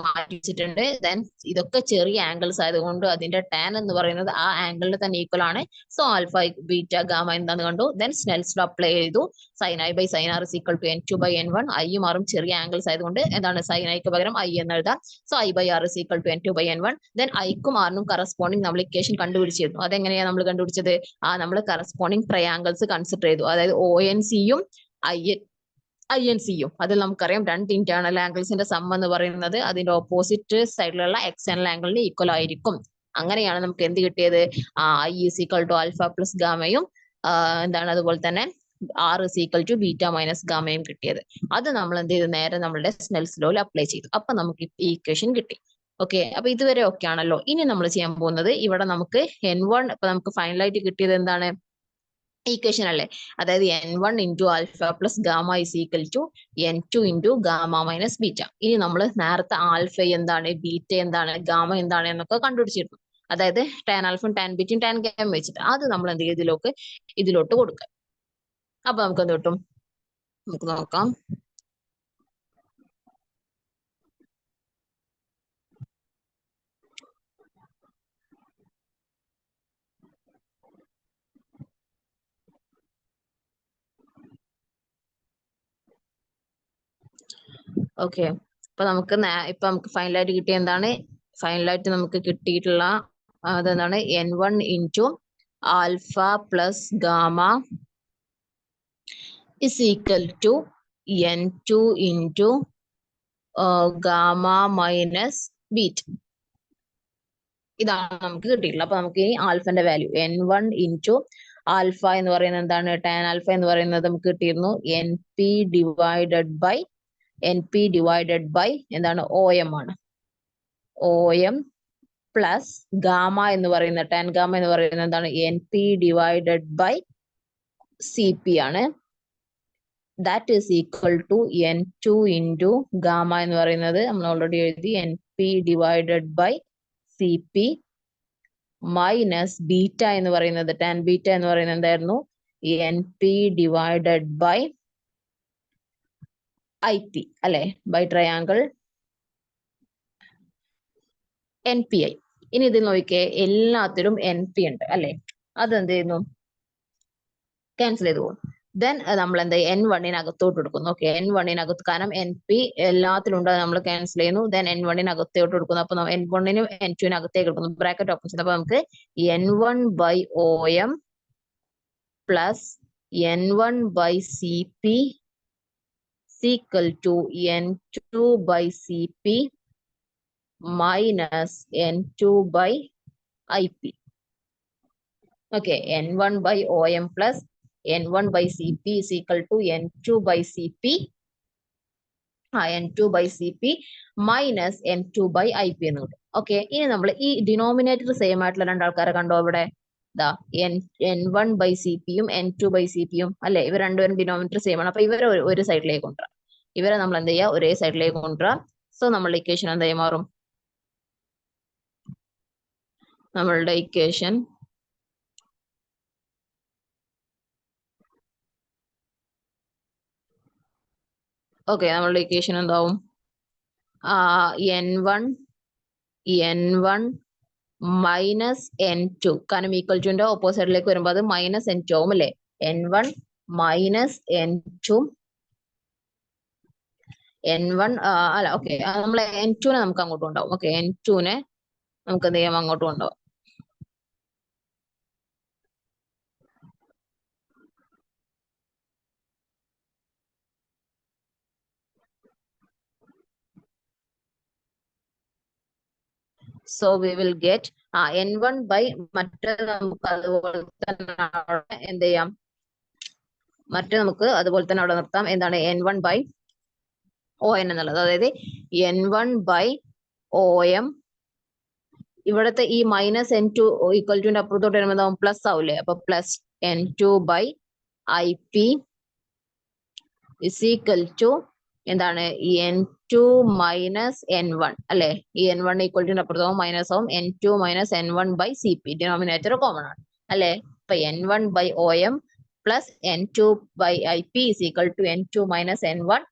മാറ്റി വെച്ചിട്ടുണ്ട്. ദെൻ ഇതൊക്കെ ചെറിയ ആംഗിൾസ് ആയതുകൊണ്ട് അതിന്റെ ടാൻ എന്ന് പറയുന്നത് ആ ആംഗിളിന് തന്നെ ഈക്വൽ ആണ്. സോ ആൽഫ, ബീറ്റ, ഗാമ എന്താന്ന് കണ്ടു. ദെൻ സ്നെൽസ് ലോ അപ്ലൈ ചെയ്തു. Sine I by sine R is equal to N2/N1. I മാറും, ചെറിയ ആംഗിൾസ് ആയതുകൊണ്ട് എന്താണ്? സൈൻ Iക്ക് പകരം I എന്ന് എഴുതാം. So I/R is equal to N2/N1. Then Iക്കും R-നും കറസ്പോണ്ടിങ് നമ്മൾ ഇക്വേഷൻ കണ്ടുപിടിച്ചിരുന്നു. അതെങ്ങനെയാണ് നമ്മൾ കണ്ടുപിടിച്ചത്? നമ്മൾ കറസ്പോണ്ടിങ് ട്രയാംഗിൾസ് കൺസിഡർ ചെയ്തു. അതായത് ONC-യും INC-യും. അതിൽ നമുക്കറിയാം രണ്ട് ഇന്റേണൽ ആംഗിൾസിന്റെ സം എന്ന് പറയുന്നത് അതിന്റെ ഓപ്പോസിറ്റ് സൈഡിലുള്ള എക്സ്റ്റേണൽ ആംഗിളിന് ഈക്വൽ ആയിരിക്കും. അങ്ങനെയാണ് നമുക്ക് എന്ത് കിട്ടിയത്? I is equal to alpha plus ഗാമയും എന്താണ് അതുപോലെ തന്നെ R is equal to beta minus ഗാമയും കിട്ടിയത്. അത് നമ്മൾ എന്ത് ചെയ്തു? നേരെ നമ്മുടെ സ്നെൽസ് ലോയിൽ അപ്ലൈ ചെയ്തു. അപ്പൊ നമുക്ക് ഈ ഇക്വേഷൻ കിട്ടി. ഓക്കെ, അപ്പൊ ഇതുവരെ ഓക്കെ ആണല്ലോ? ഇനി നമ്മൾ ചെയ്യാൻ പോകുന്നത് ഇവിടെ നമുക്ക് N1 ഇപ്പൊ നമുക്ക് ഫൈനലായിട്ട് കിട്ടിയത് എന്താണ്? ഇക്വേഷൻ അല്ലേ? അതായത് N1 into alpha plus gamma is equal to N2 into gamma minus beta. ഇനി നമ്മൾ നേരത്തെ ആൽഫ എന്താണ്, ബീറ്റ എന്താണ്, ഗാമ എന്താണ് എന്നൊക്കെ കണ്ടുപിടിച്ചിരുന്നു. അതായത് ടാൻ ആൽഫയും ടാൻ ബീറ്റയും ടാൻ ഗാമ വെച്ചിട്ട് അത് നമ്മൾ എന്ത് ചെയ്യും? ഇതിലോട്ട് കൊടുക്കുക. അപ്പൊ നമുക്ക് എന്ത് കിട്ടും? നമുക്ക് നോക്കാം. ഓക്കെ, അപ്പൊ നമുക്ക് ഫൈനലായിട്ട് കിട്ടിയ എന്താണ്? ഫൈനലായിട്ട് നമുക്ക് കിട്ടിയിട്ടുള്ള അതെന്താണ്? N1 into alpha plus gamma is equal to N2 into gamma minus beta. ഇതാണ് നമുക്ക് കിട്ടിയിട്ടുള്ളത്. അപ്പൊ നമുക്ക് ഈ ആൽഫന്റെ വാല്യൂ N1 ഇൻറ്റു ആൽഫ എന്ന് പറയുന്നത് എന്താണ്? ടാൻ ആൽഫ എന്ന് പറയുന്നത് നമുക്ക് കിട്ടിയിരുന്നു NP ഡിവൈഡഡ് ബൈ എന്താണ്? OM ആണ്. OM പ്ലസ് ഗാമ എന്ന് പറയുന്ന ടാൻ ഗാമ എന്ന് പറയുന്നത് എന്താണ്? NP ഡിവൈഡഡ് ബൈ CP ആണ്. That is equal to N2 into gamma എന്ന് പറയുന്നത് നമ്മൾ ഓൾറെഡി എഴുതി NP divided by CP minus beta എന്ന് പറയുന്നത് ടാൻ ബീറ്റ എന്ന് പറയുന്നത് എന്തായിരുന്നു? NP ഡിവൈഡഡ് ബൈ IP അല്ലെ? By triangle NPI. ഇനി ഇത് നോക്കിയേ, എല്ലാത്തിലും NP ഉണ്ട് അല്ലെ? അതെന്ത് ചെയ്യുന്നു? ക്യാൻസൽ ചെയ്തു പോകും. ദെൻ നമ്മൾ എന്താ N1-നകത്തോട്ട് എടുക്കുന്നു. ഓക്കെ, N1-നകത്ത് കാരണം NP എല്ലാത്തിലും ഉണ്ട്, നമ്മൾ ക്യാൻസൽ ചെയ്യുന്നു. ദെൻ N1-നകത്തോട്ട് എടുക്കുന്നു. അപ്പൊ N1-നും N2-നകത്തേക്ക് എടുക്കുന്നു. ബ്രാക്കറ്റ് ഓപ്പൺ ചെയ്യുന്നു. അപ്പൊ നമുക്ക് N1 by OM plus N1 by CP equal to N2 by Cp minus N2 by Ip. Okay, N1 by OM plus N1 by Cp is equal to N2 by Cp. N2 by Cp minus N2 by Ip എന്ന് കിട്ടും. Okay, ഇനി നമ്മൾ ഈ denominator same ആയിട്ടുള്ള രണ്ടാൾക്കാരെ കണ്ടോ ഇവിടെ? ദാ N1 by Cp യും N2 by Cp യും അല്ലെ, ഇവർ രണ്ടുപേരും ഡിനോമിനേറ്റർ സെയിം ആണ്. അപ്പൊ ഇവരെ ഒരു സൈഡിലേക്ക് കൊണ്ടുവരാം. ഇവരെ നമ്മൾ എന്ത് ചെയ്യുക? ഒരേ സൈഡിലേക്ക് കൊണ്ടുവരാം. സോ നമ്മളുടെ ഇക്വേഷൻ എന്തായി മാറും? നമ്മളുടെ ഇക്വേഷൻ നമ്മളുടെ ഇക്വേഷൻ എന്താവും? N1 മൈനസ് N2, കാരണം ഈക്വൽ ടുന്റെ ഓപ്പോസിറ്റിലേക്ക് വരുമ്പോൾ അത് മൈനസ് N2 ആവും അല്ലെ? N1 മൈനസ് N2, N1 അല്ല, ഓക്കെ, നമ്മൾ N2നെ നമുക്ക് അങ്ങോട്ട് ഉണ്ടാവും. ഓക്കെ, N2നെ നമുക്ക് എന്ത് ചെയ്യാം? അങ്ങോട്ടും ഉണ്ടാവും. So we will get N1 by മറ്റേ നമുക്ക് അതുപോലെ തന്നെ എന്ത് ചെയ്യാം? മറ്റേ നമുക്ക് അതുപോലെ തന്നെ അവിടെ നിർത്താം. എന്താണ്? N1 by ON എന്നുള്ളത്. അതായത് N1 by OM, ഇവിടുത്തെ ഈ മൈനസ് N2 ഈക്വൽ ടുന്റെ അപ്പുറത്തോട്ട് വരുമ്പോൾ എന്താവും? പ്ലസ് ആവില്ലേ? അപ്പൊ plus N2 by IP is equal to എന്താണ്? N2 മൈനസ് N1 അല്ലെ? ഈ N1 ഈക്വൽ ടുന്റെ അപ്പുറത്താവും മൈനസ് ആവും. N2 minus N1 by Cp, denominator common ആണ് അല്ലെ? അപ്പൊ N1 by OM plus N2 by IP is equal to N2 minus N1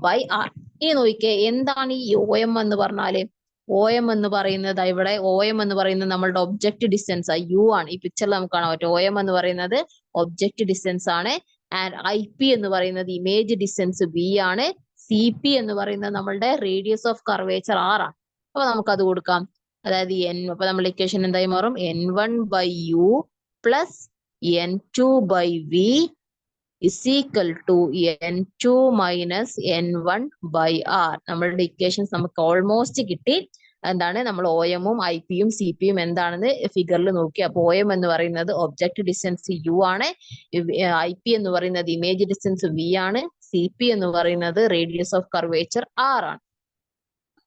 by R. ഇനി നോക്കിക്കേ, എന്താണ് ഈ OM എന്ന് പറഞ്ഞാല്? OM എന്ന് പറയുന്നത് ഇവിടെ OM എന്ന് പറയുന്നത് നമ്മളുടെ ഒബ്ജക്റ്റ് ഡിസ്റ്റൻസ് U ആണ്. ഈ പിക്ചറിൽ നമുക്ക് കാണാൻ പറ്റും. OM എന്ന് പറയുന്നത് ഒബ്ജക്റ്റ് ഡിസ്റ്റൻസ് ആണ്. ആൻഡ് IP എന്ന് പറയുന്നത് ഇമേജ് ഡിസ്റ്റൻസ് V ആണ്. CP എന്ന് പറയുന്നത് നമ്മളുടെ റേഡിയസ് ഓഫ് കർവേച്ചർ R ആണ്. അപ്പൊ നമുക്ക് അത് കൊടുക്കാം. അതായത് അപ്പൊ നമ്മൾ ഇക്വേഷൻ എന്തായി മാറും? N1 by U plus N2 by V is equal to N2 minus N1 by R. നമ്മളുടെ ഇക്വേഷൻസ് നമുക്ക് ഓൾമോസ്റ്റ് കിട്ടി. എന്താണ്? നമ്മൾ OM ഉം IP യും CP യും എന്താണെന്ന് ഫിഗറിൽ നോക്കി. അപ്പൊ OM എന്ന് പറയുന്നത് ഒബ്ജക്റ്റ് ഡിസ്റ്റൻസ് U ആണ്. IP എന്ന് പറയുന്നത് ഇമേജ് ഡിസ്റ്റൻസ് V ആണ്. CP എന്ന് പറയുന്നത് റേഡിയസ് ഓഫ് കർവേച്ചർ R ആണ്.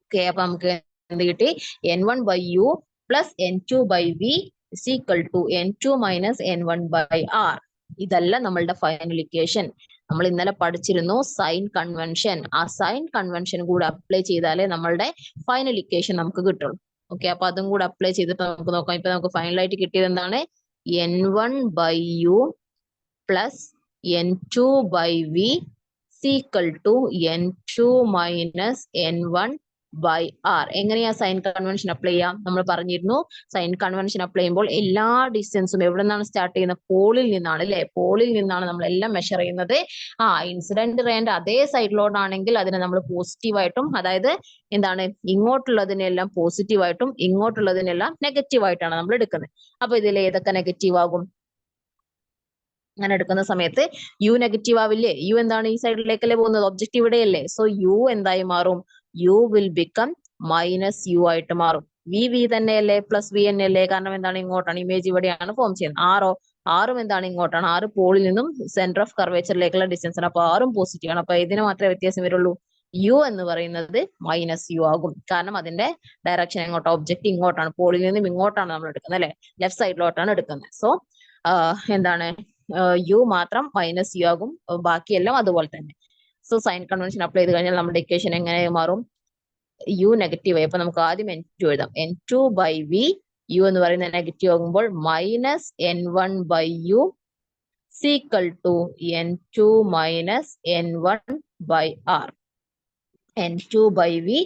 ഓക്കെ, അപ്പൊ നമുക്ക് എന്ത് കിട്ടി? N1 by U plus N2 by V is equal to N2 minus N1 by R. ഇതല്ല നമ്മളുടെ ഫൈനൽ ഇക്വേഷൻ. നമ്മൾ ഇന്നലെ പഠിച്ചിരുന്നു സൈൻ കൺവെൻഷൻ. ആ സൈൻ കൺവെൻഷൻ കൂടെ അപ്ലൈ ചെയ്താലേ നമ്മളുടെ ഫൈനൽ ഇക്വേഷൻ നമുക്ക് കിട്ടുള്ളൂ. ഓക്കെ, അപ്പൊ അതും കൂടെ അപ്ലൈ ചെയ്തിട്ട് നമുക്ക് നോക്കാം. ഇപ്പൊ നമുക്ക് ഫൈനലായിട്ട് കിട്ടിയത് എന്താണ്? N1 by U plus N2 by V equal to N2 minus N1 by R. എങ്ങനെയാ സൈൻ കൺവെൻഷൻ അപ്ലൈ ചെയ്യാം? നമ്മൾ പറഞ്ഞിരുന്നു സൈൻ കൺവെൻഷൻ അപ്ലൈ ചെയ്യുമ്പോൾ എല്ലാ ഡിസ്റ്റൻസും എവിടെ നിന്നാണ് സ്റ്റാർട്ട് ചെയ്യുന്നത്? പോളിൽ നിന്നാണ് അല്ലെ? പോളിൽ നിന്നാണ് നമ്മൾ എല്ലാം മെഷർ ചെയ്യുന്നത്. ഇൻസിഡന്റ് റേന്റെ അതേ സൈഡിലോട്ടാണെങ്കിൽ അതിനെ നമ്മൾ പോസിറ്റീവായിട്ടും, അതായത് എന്താണ്, ഇങ്ങോട്ടുള്ളതിനെല്ലാം പോസിറ്റീവായിട്ടും ഇങ്ങോട്ടുള്ളതിനെല്ലാം നെഗറ്റീവായിട്ടാണ് നമ്മൾ എടുക്കുന്നത്. അപ്പൊ ഇതിൽ ഏതൊക്കെ നെഗറ്റീവ് ആകും? അങ്ങനെ എടുക്കുന്ന സമയത്ത് U നെഗറ്റീവ് ആവില്ലേ? U എന്താണ്? ഈ സൈഡിലേക്കല്ലേ പോകുന്നത്? ഒബ്ജക്റ്റ് ഇവിടെയല്ലേ? സോ U എന്തായി മാറും? U will become minus U ആയിട്ട് മാറും. V തന്നെയല്ലേ? പ്ലസ് V തന്നെയല്ലേ? കാരണം എന്താണ്? ഇങ്ങോട്ടാണ്, ഇമേജ് ഇവിടെയാണ് ഫോം ചെയ്യുന്നത്. ആറും എന്താണ്? ഇങ്ങോട്ടാണ്. 6 പോളിൽ നിന്നും സെന്റർ ഓഫ് കർവേച്ചറിലേക്കുള്ള ഡിസ്റ്റൻസ് ആണ്. അപ്പൊ 6ഉം പോസിറ്റീവ് ആണ്. അപ്പൊ ഇതിന് മാത്രമേ വ്യത്യാസം വരുള്ളൂ. U എന്ന് പറയുന്നത് മൈനസ് U ആകും. കാരണം അതിന്റെ ഡയറക്ഷൻ എങ്ങോട്ടാണ്? ഒബ്ജക്റ്റ് ഇങ്ങോട്ടാണ്. പോളിൽ നിന്നും ഇങ്ങോട്ടാണ് നമ്മൾ എടുക്കുന്നത് അല്ലെ? ലെഫ്റ്റ് സൈഡിലോട്ടാണ് എടുക്കുന്നത്. സോ എന്താണ്? U മാത്രം മൈനസ് U ആകും, ബാക്കിയെല്ലാം അതുപോലെ തന്നെ. സോ സൈൻ കൺവെൻഷൻ അപ്ലൈ ചെയ്ത് കഴിഞ്ഞാൽ നമ്മുടെ ഇക്വേഷൻ എങ്ങനെ മാറും? U നെഗറ്റീവ് ആയി. അപ്പൊ നമുക്ക് ആദ്യം N2 എഴുതാം. N2 by V, U എന്ന് പറയുന്നത് നെഗറ്റീവ് ആകുമ്പോൾ minus N1 by U equal to N2 minus N1 by R. N2 by V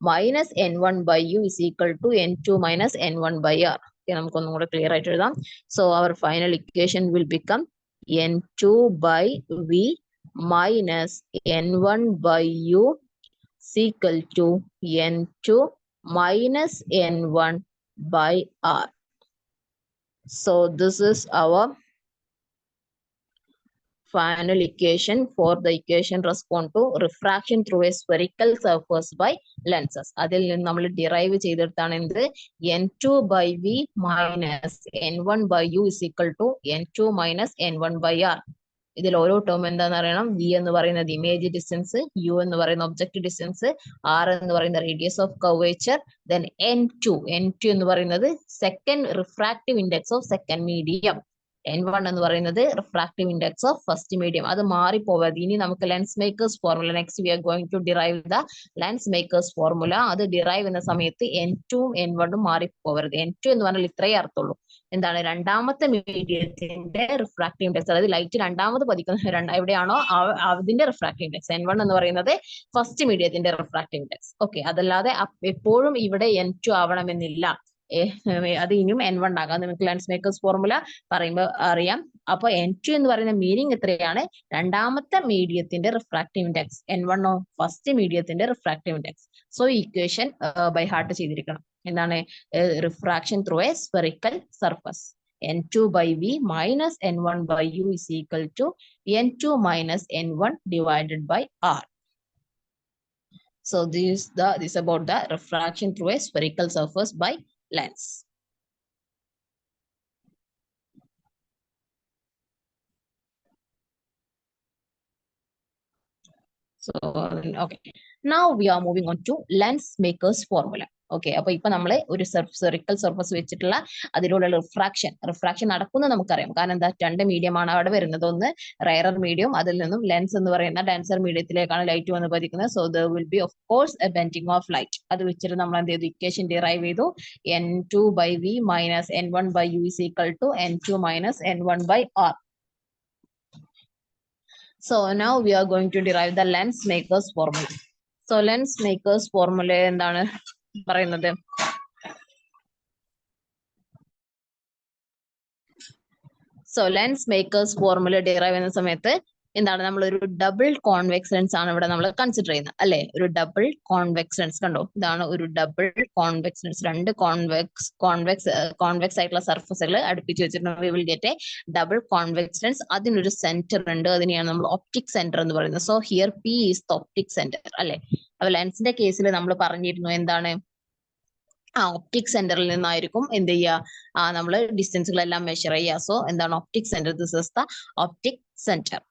minus N1 by U is equal to N2 minus N1 by R. നമുക്കൊന്നും കൂടെ clear ആയിട്ട് എഴുതാം. So our final equation will become N2 by V minus N1 by U is equal to N2 minus N1 by R. So this is our final equation for the equation respond to refraction through a spherical surface by lenses. അതിൽ നിന്ന് നമ്മൾ derive ചെയ്തെടുത്താണ് എന്ത് n2 by v minus n1 by u is equal to n2 minus n1 by r. ഇതിൽ ഓരോ term എന്താണെന്ന് അറിയണം. v എന്ന് പറയുന്നത് ഇമേജ് ഡിസ്റ്റൻസ്, u എന്ന് പറയുന്ന ഒബ്ജക്റ്റ് ഡിസ്റ്റൻസ്, r എന്ന് പറയുന്ന radius of curvature, then n2 എന്ന് പറയുന്നത് second refractive index of second medium, n1 എന്ന് പറയുന്നത് refractive index of first medium. അത് മാറിപ്പോവാതെ ഇനി നമുക്ക് lens makers formula next we are going to derive the lens makers formula. അത് ഡിറൈവ് ചെയ്യുന്ന സമയത്ത് n2 n1 മാറിപ്പോവരുത്. n2 എന്ന് പറഞ്ഞാൽ ഇത്രയേ അർത്ഥമുള്ളൂ. എന്താണ് രണ്ടാമത്തെ മീഡിയത്തിന്റെ റിഫ്രാക്റ്റീവ് ഇൻഡെക്സ്, അതായത് ലൈറ്റ് രണ്ടാമത് പതിക്കുന്ന എവിടെയാണോ അതിന്റെ റിഫ്രാക്റ്റീവ് ഇൻഡെക്സ്. n1 എന്ന് പറയുന്നത് ഫസ്റ്റ് മീഡിയത്തിന്റെ റിഫ്രാക്റ്റീവ് ഇൻഡെക്സ്. ഓക്കെ, അതല്ലാതെ എപ്പോഴും ഇവിടെ n2 ആവണമെന്നില്ല. അത് ഇനിയും n1 ആകാം. നിങ്ങൾക്ക് ലെൻസ് മേക്കേഴ്സ് ഫോർമുല പറയുമ്പോൾ അറിയാം. അപ്പൊ n2 എന്ന് പറയുന്ന മീനിങ് എത്രയാണ്? രണ്ടാമത്തെ മീഡിയത്തിന്റെ റിഫ്രാക്റ്റീവ് ഇൻഡെക്സ്. n1 ഫസ്റ്റ് മീഡിയത്തിന്റെ refractive index. So equation by heart ചെയ്തിരിക്കണം. എന്താണ്? Refraction through a spherical surface. n2 by v minus n1 by u is equal to n2 minus n1 divided by r. So this is about the refraction through a spherical surface by lens. So okay, now we are moving on to lens makers formula. Okay, അപ്പൊ ഇപ്പൊ നമ്മള് ഒരു spherical surface വെച്ചിട്ടുള്ള അതിലുള്ള refraction നടക്കുന്നത് നമുക്കറിയാം. കാരണം എന്താ, രണ്ട് മീഡിയം ആണ് അവിടെ വരുന്നത്. ഒന്ന് റയറർ മീഡിയം, അതിൽ നിന്നും ലെൻസ് എന്ന് പറയുന്ന ഡെൻസർ മീഡിയത്തിലേക്കാണ് ലൈറ്റ് വന്ന് പതിക്കുന്നത്. So there will B of course A bending of light. അത് വെച്ചിട്ട് നമ്മൾ എന്ത് ചെയ്തു? ഇക്വേഷൻ ഡിറൈവ് ചെയ്തു. n2 by v minus n1 by u is equal to n2 minus n1 by r. So now we are going to derive the lens makers formula. So lens makers formula എന്താണ് പറയുന്നത്? So lens makers formula derive ചെയ്യുന്ന സമയത്ത് എന്താണ്, നമ്മൾ ഒരു double convex lens ആണ് ഇവിടെ നമ്മൾ കൺസിഡർ ചെയ്യുന്നത് അല്ലെ. ഒരു ഡബിൾ കോൺവെക്സ് ലെൻസ് കണ്ടോ, ഇതാണ് ഒരു ഡബിൾ കോൺവെക്സ് ലെൻസ്. രണ്ട് കോൺവെക്സ് ആയിട്ടുള്ള സർഫസുകൾ അടുപ്പിച്ച് വെച്ചിട്ട് V will get A double convex lens. അതിനൊരു സെന്റർ ഉണ്ട്, അതിനെയാണ് നമ്മൾ ഒപ്റ്റിക് സെന്റർ എന്ന് പറയുന്നത്. So here P is the optic centre അല്ലെ. അപ്പൊ ലെൻസിന്റെ കേസിൽ നമ്മൾ പറഞ്ഞിരുന്നു എന്താണ്, ഒപ്റ്റിക് സെന്ററിൽ നിന്നായിരിക്കും എന്ത് ചെയ്യുക, നമ്മൾ ഡിസ്റ്റൻസുകളെല്ലാം മെഷർ ചെയ്യുക. സോ എന്താണ് optic centre? This is the optic centre.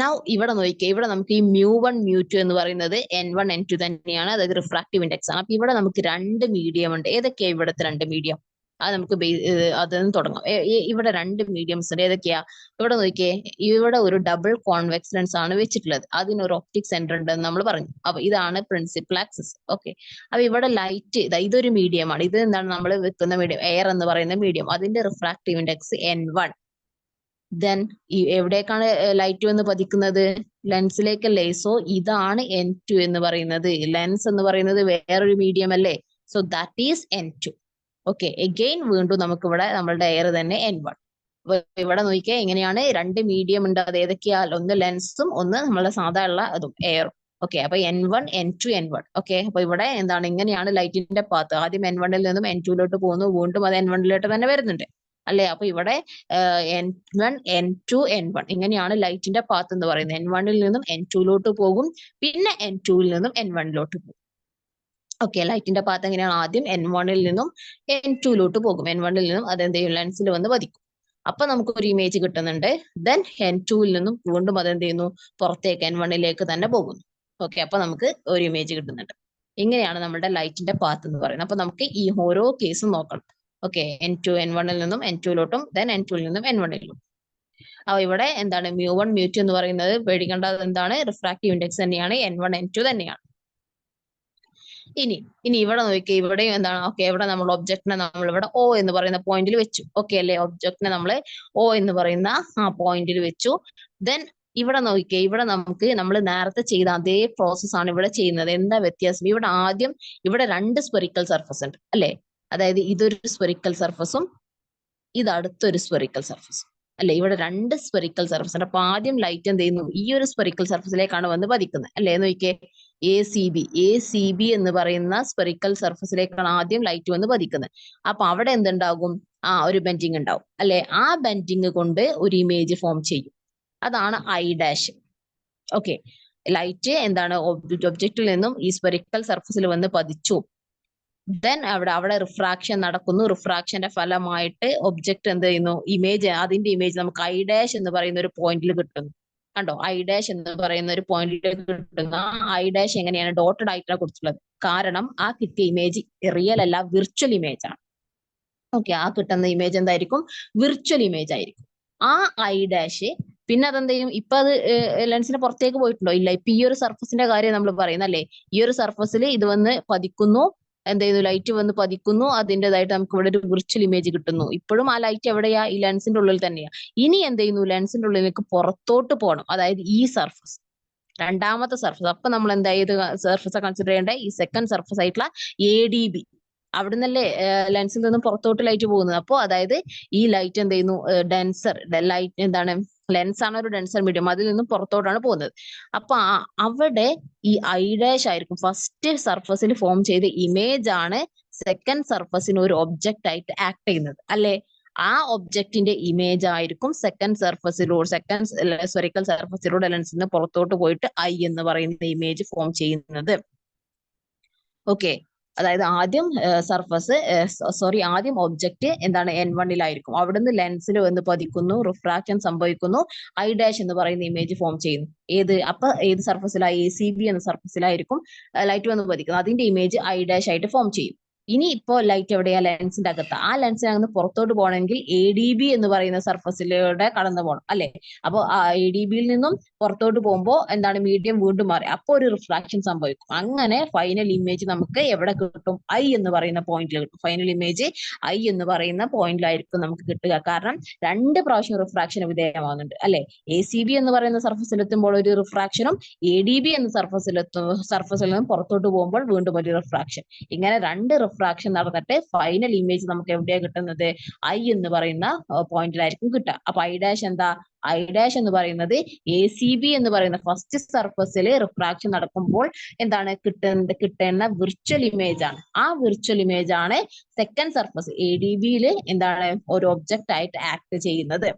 Now ഇവിടെ നോക്കിയേ, ഇവിടെ നമുക്ക് ഈ μ1 μ2 എന്ന് പറയുന്നത് n1 n2 തന്നെയാണ്, അതായത് റിഫ്രാക്റ്റീവ് ഇൻഡെക്സ് ആണ്. അപ്പൊ ഇവിടെ നമുക്ക് രണ്ട് മീഡിയം ഉണ്ട്. ഏതൊക്കെയാ ഇവിടുത്തെ രണ്ട് മീഡിയം? അത് നമുക്ക് അതിൽ തുടങ്ങാം. ഇവിടെ രണ്ട് മീഡിയംസ് ഉണ്ട്. ഏതൊക്കെയാ? ഇവിടെ നോക്കിയേ, ഇവിടെ ഒരു ഡബിൾ കോൺവെക്സ് ലെൻസ് ആണ് വെച്ചിട്ടുള്ളത്. അതിനൊരു ഒപ്റ്റിക് സെന്റർ ഉണ്ടെന്ന് നമ്മൾ പറഞ്ഞു. അപ്പൊ ഇതാണ് പ്രിൻസിപ്പൽ ആക്സിസ്. ഓക്കെ, അപ്പൊ ഇവിടെ ലൈറ്റ് ഇതൊരു മീഡിയം ആണ്. ഇത് എന്താണ് നമ്മൾ വെക്കുന്ന മീഡിയം? എയർ എന്ന് പറയുന്ന മീഡിയം. അതിന്റെ റിഫ്രാക്റ്റീവ് ഇൻഡെക്സ് n1. ദെൻ എവിടേക്കാണ് ലൈറ്റ് വന്ന് പതിക്കുന്നത്? ലെൻസിലേക്കല്ലേ. സോ ഇതാണ് n2 എന്ന് പറയുന്നത്. ലെൻസ് എന്ന് പറയുന്നത് വേറൊരു മീഡിയം അല്ലേ. So that is n2. Okay, again വീണ്ടും നമുക്ക് ഇവിടെ നമ്മളുടെ എയർ തന്നെ n1. ഇവിടെ നോക്കിയാൽ എങ്ങനെയാണ്, രണ്ട് മീഡിയം ഉണ്ട്. അത് ഏതൊക്കെയാ? ഒന്ന് ലെൻസും ഒന്ന് നമ്മളെ സാധാരണ അതും എയറും. ഓക്കെ, അപ്പൊ n1 n2 n1. ഓക്കെ, അപ്പൊ ഇവിടെ എന്താണ്, ഇങ്ങനെയാണ് ലൈറ്റിന്റെ പാത്ത്. ആദ്യം n1 നിന്നും n2 പോകുന്നു, വീണ്ടും അത് n1 തന്നെ വരുന്നുണ്ട് അല്ലെ. അപ്പൊ ഇവിടെ n1 n2 n1 ഇങ്ങനെയാണ് ലൈറ്റിന്റെ പാത്ത് എന്ന് പറയുന്നത്. n1 നിന്നും n2 പോകും, പിന്നെ n2 നിന്നും n1 പോകും. ഓക്കെ, ലൈറ്റിന്റെ പാത്ത് എങ്ങനെയാണ്? ആദ്യം n1 നിന്നും n2 പോകും. n1 നിന്നും അതെന്ത് ചെയ്യും? ലെൻസിൽ വന്ന് പതിക്കും. അപ്പൊ നമുക്ക് ഒരു ഇമേജ് കിട്ടുന്നുണ്ട്. ദെൻ n2 നിന്നും വീണ്ടും അതെന്ത് ചെയ്യുന്നു? പുറത്തേക്ക് n1 തന്നെ പോകുന്നു. ഓക്കെ, അപ്പൊ നമുക്ക് ഒരു ഇമേജ് കിട്ടുന്നുണ്ട്. ഇങ്ങനെയാണ് നമ്മുടെ ലൈറ്റിന്റെ പാത്ത് എന്ന് പറയുന്നത്. അപ്പൊ നമുക്ക് ഈ ഓരോ കേസും നോക്കണം. ഓക്കെ, n2 n1 നിന്നും n2 ദെൻ n2 നിന്നും n1. അപ്പൊ ഇവിടെ എന്താണ് μ1 μ2 എന്ന് പറയുന്നത്? പേടിക്കേണ്ടത് എന്താണ്? റിഫ്രാക്റ്റീവ് ഇൻഡെക്സ് തന്നെയാണ്, n1 n2 തന്നെയാണ്. ഇനി ഇവിടെ നോക്കി, ഇവിടെ എന്താണ്? ഓക്കെ, ഇവിടെ നമ്മൾ ഒബ്ജക്റ്റിനെ നമ്മൾ ഇവിടെ O എന്ന് പറയുന്ന പോയിന്റിൽ വെച്ചു. ഓക്കെ അല്ലെ, ഒബ്ജക്റ്റിനെ നമ്മൾ O എന്ന് പറയുന്ന പോയിന്റിൽ വെച്ചു. ദെൻ ഇവിടെ നോക്കിയേ, ഇവിടെ നമുക്ക് നമ്മൾ നേരത്തെ ചെയ്ത അതേ പ്രോസസ് ആണ് ഇവിടെ ചെയ്യുന്നത്. എന്താ വ്യത്യാസം? ഇവിടെ ആദ്യം ഇവിടെ രണ്ട് സ്ഫെറിക്കൽ സർഫസ് ഉണ്ട് അല്ലെ. അതായത് ഇതൊരു സ്ഫെറിക്കൽ സർഫസും ഇത് അടുത്തൊരു സ്ഫെറിക്കൽ സർഫസും അല്ലെ. ഇവിടെ രണ്ട് സ്ഫെറിക്കൽ സർഫസ് ഉണ്ട്. അപ്പൊ ആദ്യം ലൈറ്റ് എന്ത് ചെയ്യുന്നു? ഈ ഒരു സ്ഫെറിക്കൽ സർഫസിലേക്കാണ് വന്ന് പതിക്കുന്നത് അല്ലെ. നോക്കിയേ, ACB എന്ന് പറയുന്ന സ്പെറിക്കൽ സർഫസിലേക്കാണ് ആദ്യം ലൈറ്റ് വന്ന് പതിക്കുന്നത്. അപ്പൊ അവിടെ എന്തുണ്ടാകും? ഒരു ബെൻഡിങ് ഉണ്ടാവും അല്ലെ? ആ ബെൻഡിങ് കൊണ്ട് ഒരു ഇമേജ് ഫോം ചെയ്യും. അതാണ് I'. ഓക്കെ, ലൈറ്റ് എന്താണ് ഒബ്ജക്റ്റിൽ നിന്നും ഈ സ്പെറിക്കൽ സർഫസിൽ വന്ന് പതിച്ചു. ദെൻ അവിടെ റിഫ്രാക്ഷൻ നടക്കുന്നു. റിഫ്രാക്ഷന്റെ ഫലമായിട്ട് ഒബ്ജക്റ്റ് എന്ത് ചെയ്യുന്നു? അതിന്റെ ഇമേജ് നമുക്ക് I' എന്ന് പറയുന്ന ഒരു പോയിന്റിൽ കിട്ടുന്നു. കണ്ടോ? I' എന്ന് പറയുന്ന ഒരു പോയിന്റിൽ കിട്ടുന്ന I' എങ്ങനെയാണ്? ഡോട്ടഡ് ആയിട്ടാണ് കൊടുത്തിട്ടുള്ളത്. കാരണം ആ കിട്ടിയ ഇമേജ് റിയൽ അല്ല, വിർച്വൽ ഇമേജ് ആണ്. ഓക്കെ, ആ കിട്ടുന്ന ഇമേജ് എന്തായിരിക്കും? വിർച്വൽ ഇമേജ് ആയിരിക്കും. ആ I' പിന്നെ അതെന്ത് ചെയ്യും? ഇപ്പൊ അത് ലെൻസിന് പുറത്തേക്ക് പോയിട്ടുണ്ടോ? ഇല്ല. ഇപ്പൊ ഈ ഒരു സർഫസിന്റെ കാര്യം നമ്മൾ പറയുന്നല്ലേ. ഈ ഒരു സർഫസിൽ ഇത് വന്ന് പതിക്കുന്നു, എന്ത് ചെയ്യുന്നു? ലൈറ്റ് വന്ന് പതിക്കുന്നു, അതിൻ്റെതായിട്ട് നമുക്ക് ഇവിടെ ഒരു വിർച്വൽ ഇമേജ് കിട്ടുന്നു. ഇപ്പോഴും ആ ലൈറ്റ് എവിടെയാ? ഈ ലെൻസിന്റെ ഉള്ളിൽ തന്നെയാ. ഇനി എന്ത് ചെയ്യുന്നു? ലെൻസിന്റെ ഉള്ളിലേക്ക് പുറത്തോട്ട് പോകണം. അതായത് ഈ സർഫസ്, രണ്ടാമത്തെ സർഫസ്. അപ്പൊ നമ്മൾ എന്തായത് സർഫസ് കൺസിഡർ ചെയ്യേണ്ട? ഈ സെക്കൻഡ് സർഫസ് ആയിട്ടുള്ള ADB. അവിടുന്നല്ലേ ലെൻസിൽ നിന്നും പുറത്തോട്ട് ലൈറ്റ് പോകുന്നത്. അപ്പോൾ അതായത് ഈ ലൈറ്റ് എന്ത് ചെയ്യുന്നു? ലൈറ്റ് എന്താണ്? ലെൻസ് ആണ് ഒരു ഡെൻസർ മീഡിയം, അതിൽ നിന്നും പുറത്തോട്ടാണ് പോകുന്നത്. അപ്പൊ അവിടെ ഈ I' ആയിരിക്കും ഫസ്റ്റ് സർഫസിൽ ഫോം ചെയ്ത ഇമേജ് ആണ് സെക്കൻഡ് സർഫസിന് ഒരു ഒബ്ജക്റ്റ് ആയിട്ട് ആക്ട് ചെയ്യുന്നത് അല്ലെ? ആ ഒബ്ജക്റ്റിന്റെ ഇമേജ് ആയിരിക്കും സെക്കൻഡ് സ്പെറിക്കൽ സർഫസിലൂടെ ലെൻസിൽ നിന്ന് പുറത്തോട്ട് പോയിട്ട് I എന്ന് പറയുന്ന ഇമേജ് ഫോം ചെയ്യുന്നത്. ഓക്കെ, അതായത് ആദ്യം ആദ്യം ഒബ്ജക്റ്റ് എന്താണ്? N1-ലായിരിക്കും. അവിടുന്ന് ലെൻസിൽ വന്ന് പതിക്കുന്നു, റിഫ്രാക്ഷൻ സംഭവിക്കുന്നു, I' എന്ന് പറയുന്ന ഇമേജ് ഫോം ചെയ്യുന്നു. ഏത് സർഫസിലായി? ACB എന്ന സർഫസിലായിരിക്കും ലൈറ്റ് വന്ന് പതിക്കുന്നത്. അതിന്റെ ഇമേജ് I' ആയിട്ട് ഫോം ചെയ്യും. ഇനി ഇപ്പോ ലൈറ്റ് എവിടെയാ? ലെൻസിന്റെ അകത്ത്. ആ ലെൻസിനകത്ത് പുറത്തോട്ട് പോകണമെങ്കിൽ ADB എന്ന് പറയുന്ന സർഫസിലൂടെ കടന്നു പോകണം അല്ലെ? അപ്പൊ ADB-യിൽ നിന്നും പുറത്തോട്ട് പോകുമ്പോൾ എന്താണ്? മീഡിയം വീണ്ടും മാറി, അപ്പോൾ ഒരു റിഫ്രാക്ഷൻ സംഭവിക്കും. അങ്ങനെ ഫൈനൽ ഇമേജ് നമുക്ക് എവിടെ കിട്ടും? I എന്ന് പറയുന്ന പോയിന്റിൽ കിട്ടും. ഫൈനൽ ഇമേജ് I എന്ന് പറയുന്ന പോയിന്റിലായിരിക്കും നമുക്ക് കിട്ടുക. കാരണം 2 പ്രാവശ്യം റിഫ്രാക്ഷന് വിധേയമാകുന്നുണ്ട് അല്ലെ? ACB എന്ന് പറയുന്ന സർഫസിലെത്തുമ്പോൾ ഒരു റിഫ്രാക്ഷനും ADB എന്ന സർഫസിൽ നിന്നും പുറത്തോട്ട് പോകുമ്പോൾ വീണ്ടും ഒരു റിഫ്രാക്ഷൻ. ഇങ്ങനെ 2 റിഫ്രാക്ഷൻ നടന്നിട്ട് ഫൈനൽ ഇമേജ് നമുക്ക് എവിടെയാണ് കിട്ടുന്നത്? I എന്ന് പറയുന്ന പോയിന്റിലായിരിക്കും കിട്ടുക. അപ്പൊ I' എന്താ? I' എന്ന് പറയുന്നത് ACB എന്ന് പറയുന്ന ഫസ്റ്റ് സർഫസിൽ റിഫ്രാക്ഷൻ നടക്കുമ്പോൾ എന്താണ് കിട്ടേണ്ട വിർച്വൽ ഇമേജ് ആണ്. ആ വിർച്വൽ ഇമേജ് ആണ് സെക്കൻഡ് സർഫസ് ADB-യിൽ എന്താണ്? ഒരു ഒബ്ജക്റ്റ് ആയിട്ട് ആക്ട് ചെയ്യുന്നത്.